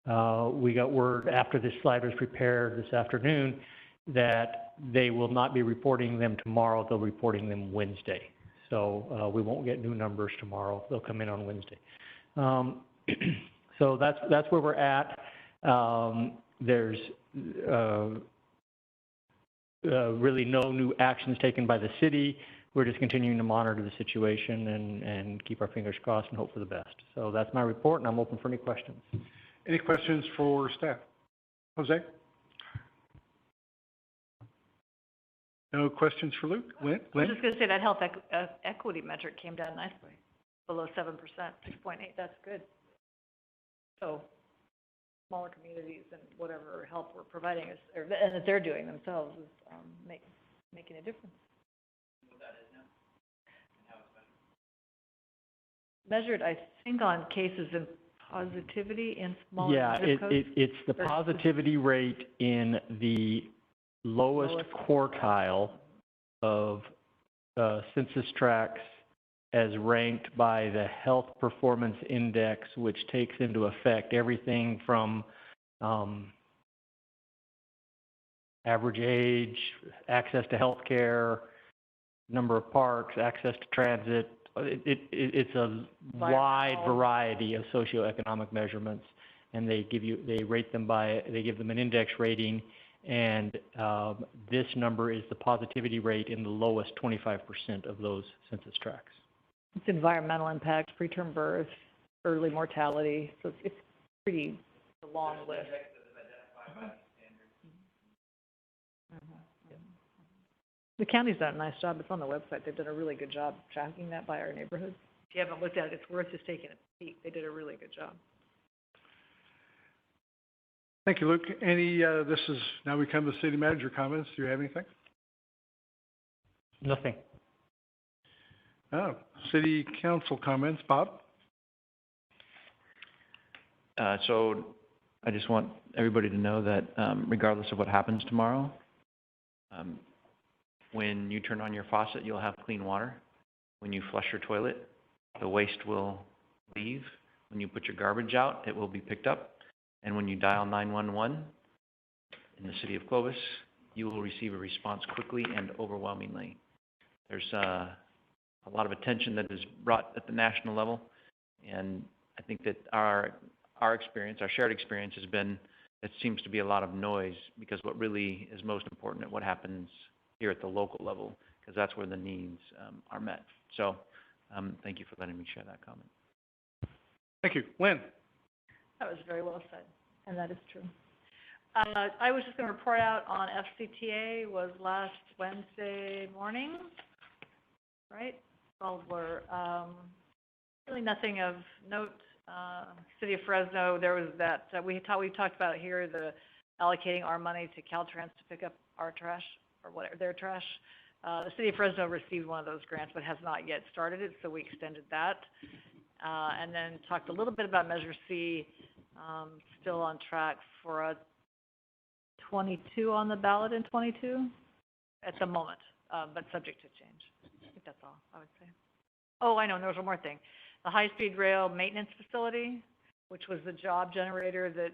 [SPEAKER 13] We got word after this slide was prepared this afternoon that they will not be reporting them tomorrow, they'll be reporting them Wednesday. So we won't get new numbers tomorrow, they'll come in on Wednesday. So that's where we're at. There's really no new actions taken by the city. We're just continuing to monitor the situation and keep our fingers crossed and hope for the best. So that's my report, and I'm open for any questions.
[SPEAKER 1] Any questions for staff? Jose? No questions for Luke? Lynn?
[SPEAKER 6] I was just going to say that health equity metric came down nicely, below 7%, 6.8. That's good. So smaller communities and whatever help we're providing is, and that they're doing themselves is making a difference. What that is now, and how it's measured, I think, on cases and positivity in smaller zip codes?
[SPEAKER 13] It's the positivity rate in the lowest quartile of census tracts as ranked by the Health Performance Index, which takes into effect everything from average age, access to health care, number of parks, access to transit. It's a wide variety of socioeconomic measurements, and they rate them they give them an index rating, and this number is the positivity rate in the lowest 25% of those census tracts.
[SPEAKER 6] It's environmental impacts, preterm birth, early mortality, so it's pretty a long list. The county's done a nice job. It's on the website. They've done a really good job tracking that by our neighborhoods. If you haven't looked at it, it's worth just taking a peek. They did a really good job.
[SPEAKER 1] Thank you, Luke. Now we come to city manager comments. Do you have anything?
[SPEAKER 13] Nothing.
[SPEAKER 1] Oh, city council comments. Bob?
[SPEAKER 8] So I just want everybody to know that regardless of what happens tomorrow, when you turn on your faucet, you'll have clean water. When you flush your toilet, the waste will leave. When you put your garbage out, it will be picked up. And when you dial 911 in the city of Clovis, you will receive a response quickly and overwhelmingly. There's a lot of attention that is brought at the national level, and I think that our experience, our shared experience has been, it seems to be a lot of noise, because what really is most important is what happens here at the local level, because that's where the needs are met. So thank you for letting me share that comment.
[SPEAKER 1] Thank you. Lynn?
[SPEAKER 6] That was very well said, and that is true. I was just going to report out on FCTA was last Wednesday morning, right? All blur. Really nothing of note. City of Fresno, there was that, we talked about here, the allocating our money to Caltrans to pick up our trash, or whatever, their trash. The City of Fresno received one of those grants, but has not yet started it, so we extended that. And then talked a little bit about Measure C, still on track for a 22 on the ballot in 22 at the moment, but subject to change. I think that's all I would say. Oh, I know, and there was one more thing. The high-speed rail maintenance facility, which was the job generator that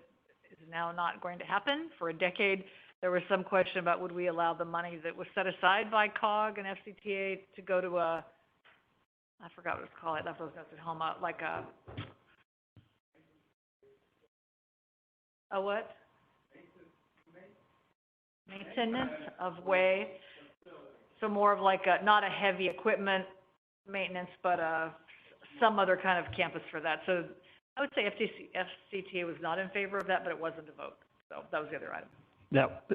[SPEAKER 6] is now not going to happen. For a decade, there was some question about would we allow the money that was set aside by COG and FCTA to go to a, I forgot what it's called, I left those notes at home, like a what? Maintenance of way. So more of like a, not a heavy equipment maintenance, but some other kind of campus for that. So I would say FCTA was not in favor of that, but it wasn't a vote. So that was the other item.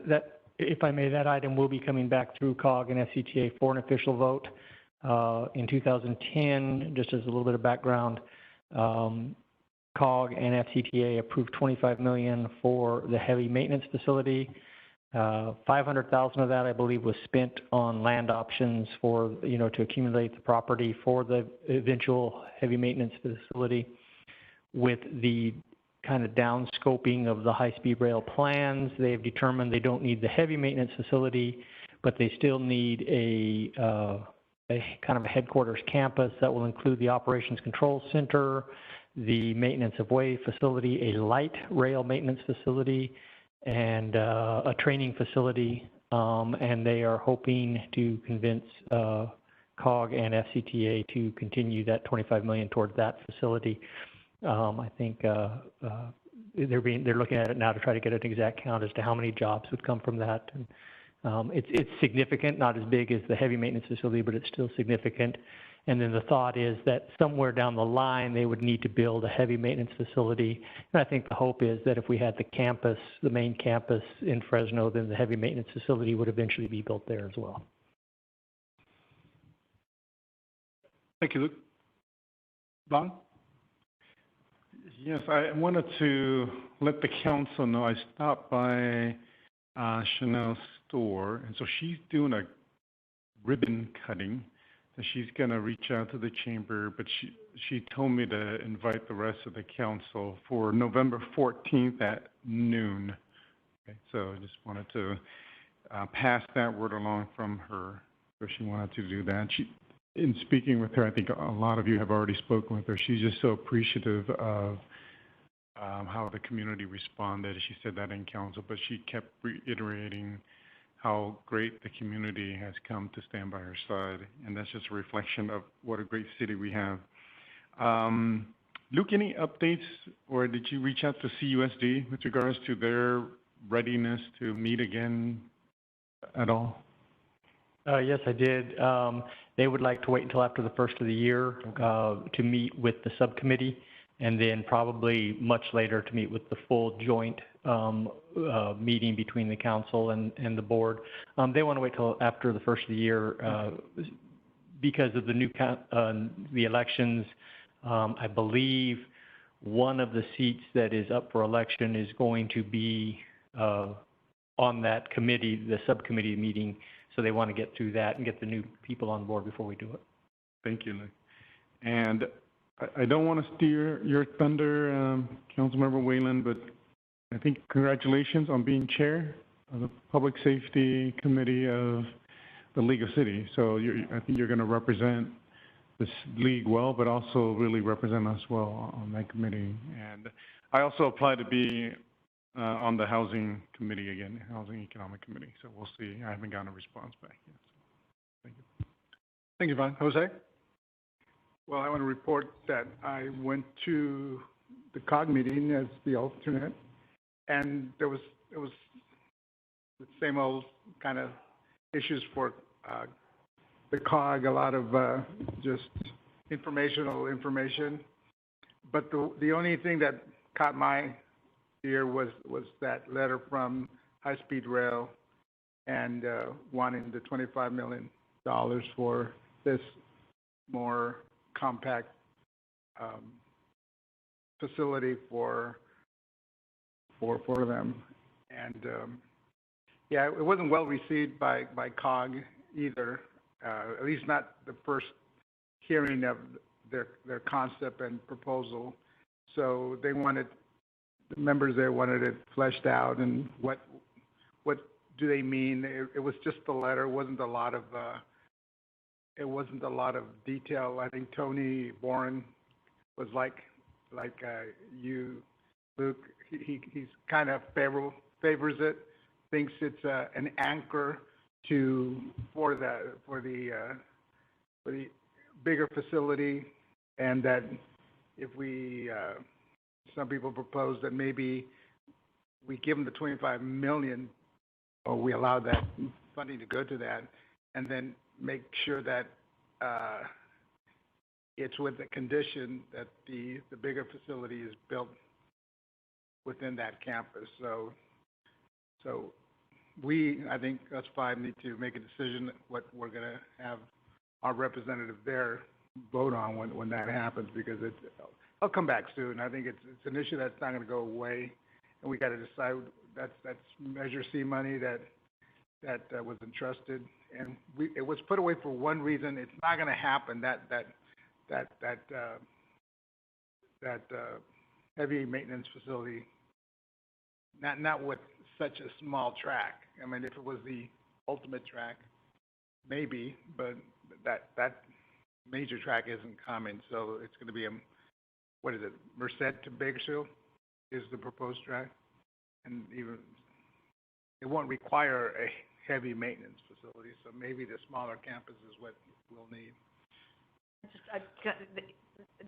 [SPEAKER 13] That, if I may, that item will be coming back through COG and FCTA for an official vote. In 2010, just as a little bit of background, COG and FCTA approved $25 million for the heavy maintenance facility. $500,000 of that, I believe, was spent on land options for, to accumulate the property for the eventual heavy maintenance facility. With the kind of down scoping of the high-speed rail plans, they've determined they don't need the heavy maintenance facility, but they still need a kind of a headquarters campus that will include the operations control center, the maintenance of way facility, a light rail maintenance facility, and a training facility, and they are hoping to convince COG and FCTA to continue that $25 million towards that facility. I think they're looking at it now to try to get an exact count as to how many jobs would come from that. And it's significant, not as big as the heavy maintenance facility, but it's still significant. And then the thought is that somewhere down the line, they would need to build a heavy maintenance facility. And I think the hope is that if we had the campus, the main campus in Fresno, then the heavy maintenance facility would eventually be built there as well.
[SPEAKER 1] Thank you, Luke. Vaughn?
[SPEAKER 5] Yes, I wanted to let the council know I stopped by Chanel's store, and so she's doing a ribbon cutting. And she's going to reach out to the chamber, but she told me to invite the rest of the council for November 14th at noon. Okay, so I just wanted to pass that word along from her, if she wanted to do that. In speaking with her, I think a lot of you have already spoken with her. She's just so appreciative of how the community responded. She said that in council, but she kept reiterating how great the community has come to stand by her side, and that's just a reflection of what a great city we have. Luke, any updates, or did you reach out to CUSD with regards to their readiness to meet again at all?
[SPEAKER 13] Yes, I did. They would like to wait until after the first of the year to meet with the subcommittee, and then probably much later to meet with the full joint meeting between the council and the board. They want to wait till after the first of the year because of the new the elections. I believe one of the seats that is up for election is going to be on that committee, the subcommittee meeting. So they want to get through that and get the new people on board before we do it.
[SPEAKER 5] Thank you, Luke. And I don't want to steer your thunder, Councilmember Whalen, but I think congratulations on being chair of the Public Safety Committee of the League of Cities. So I think you're going to represent this league well, but also really represent us well on that committee. And I also applied to be on the Housing Committee again, Housing Economic Committee. So we'll see. I haven't gotten a response back yet. So thank you.
[SPEAKER 1] Thank you, Vaughn. Jose?
[SPEAKER 7] Well, I want to report that I went to the COG meeting as the alternate, and it was the same old kind of issues for the COG, a lot of just information. But the only thing that caught my ear was that letter from High Speed Rail and wanting the $25 million for this more compact facility for them. And yeah, it wasn't well received by COG either, at least not the first hearing of their concept and proposal. So they wanted, the members there wanted it fleshed out and what what do they mean? It was just the letter, it wasn't a lot of detail. I think Tony Boren was like you, Luke, he's kind of favors it, thinks it's an anchor for the bigger facility, and that if some people propose that maybe we give them the 25 million, or we allow that funding to go to that, and then make sure that it's with the condition that the bigger facility is built within that campus. So I think us five need to make a decision what we're gonna have our representative there vote on when that happens, because I'll come back soon. I think it's an issue that's not gonna go away, and we gotta decide. That's Measure C money that was entrusted, and it was put away for one reason. It's not gonna happen. That heavy maintenance facility, not with such a small track. I mean, if it was the ultimate track, maybe, but that major track isn't coming, so it's gonna be what is it, Merced to Bakersfield is the proposed track, and even, it won't require a heavy maintenance facility, so maybe the smaller campus is what we'll need.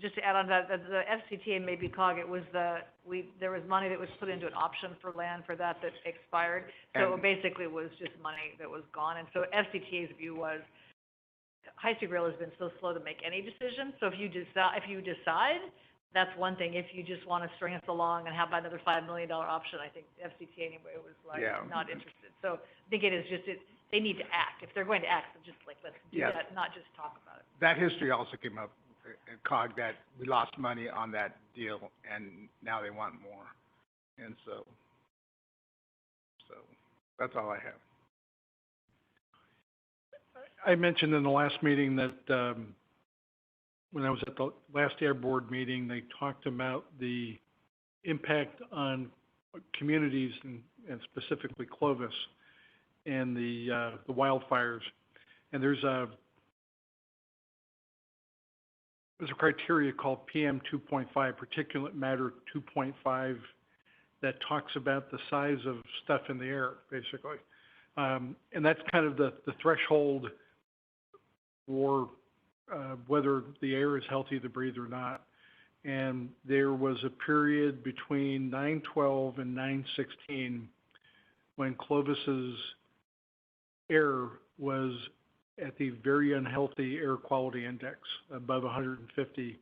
[SPEAKER 6] Just to add on that, the FCTA maybe COG, there was money that was put into an option for land for that expired. So it basically was just money that was gone. And so FCTA's view was, High Street Rail has been so slow to make any decision. So if you decide, that's one thing. If you just want to string us along and have another $5 million option, I think FCTA anyway was not interested. So I think it is just, they need to act. If they're going to act, just let's do that, not just talk about it.
[SPEAKER 7] That history also came up in COG, that we lost money on that deal, and now they want more. And so that's all I have.
[SPEAKER 1] I mentioned in the last meeting that when I was at the last Air Board meeting, they talked about the impact on communities and specifically Clovis and the wildfires. And there's a criteria called PM 2.5, particulate matter 2.5, that talks about the size of stuff in the air, basically. And that's kind of the threshold for whether the air is healthy to breathe or not. And there was a period between 9/12 and 9/16 when Clovis's air was at the very unhealthy air quality index, above 150,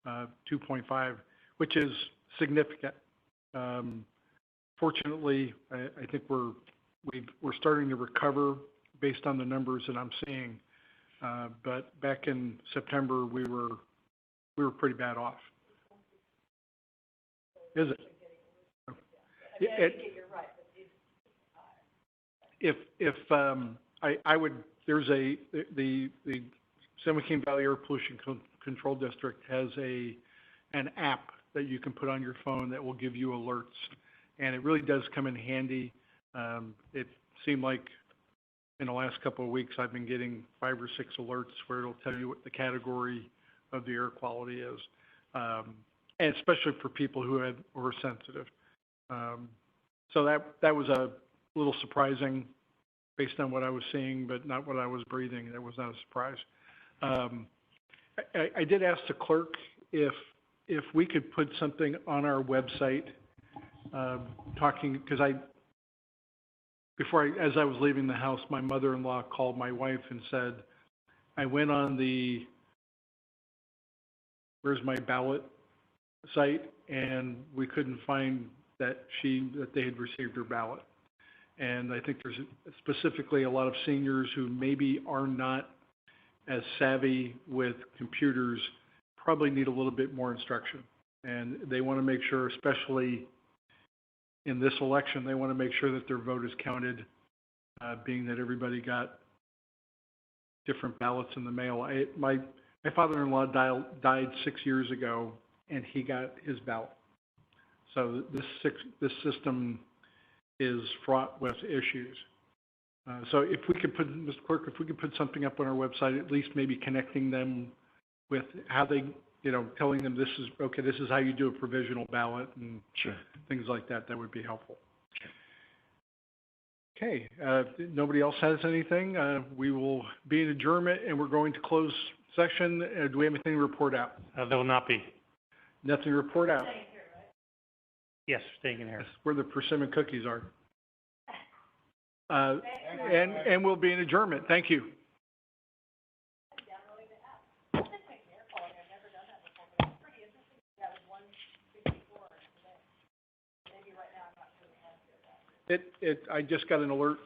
[SPEAKER 1] 2.5, which is significant. Fortunately, I think we're starting to recover based on the numbers that I'm seeing. But back in September, we were pretty bad off. Is it? I would, there's the San Joaquin Valley Air Pollution Control District has an app that you can put on your phone that will give you alerts, and it really does come in handy. It seemed like in the last couple of weeks, I've been getting 5 or 6 alerts where it'll tell you what the category of the air quality is, and especially for people who are sensitive. So that was a little surprising based on what I was seeing, but not what I was breathing. That was not a surprise. I did ask the clerk if we could put something on our website, talking, because as I was leaving the house, my mother-in-law called my wife and said, I went on the Where's My Ballot site, and we couldn't find that they had received her ballot. And I think there's specifically a lot of seniors who maybe are not as savvy with computers, probably need a little bit more instruction. And they want to make sure, especially in this election, they want to make sure that their vote is counted, being that everybody got different ballots in the mail. My father-in-law died 6 years ago, and he got his ballot. So this system is fraught with issues. So if we could put, Mr. Clerk, if we could put something up on our website, at least maybe connecting them with how they, you know, telling them this is, okay, this is how you do a provisional ballot and
[SPEAKER 2] Sure.
[SPEAKER 1] things like that, that would be helpful. Okay, nobody else has anything, we will be in adjournment and we're going to close session. Do we have anything to report out?
[SPEAKER 14] There will not be.
[SPEAKER 1] Nothing to report out.
[SPEAKER 14] Yes, staying in here.
[SPEAKER 1] That's where the persimmon cookies are. And we'll be in adjournment. Thank you. I just got an alert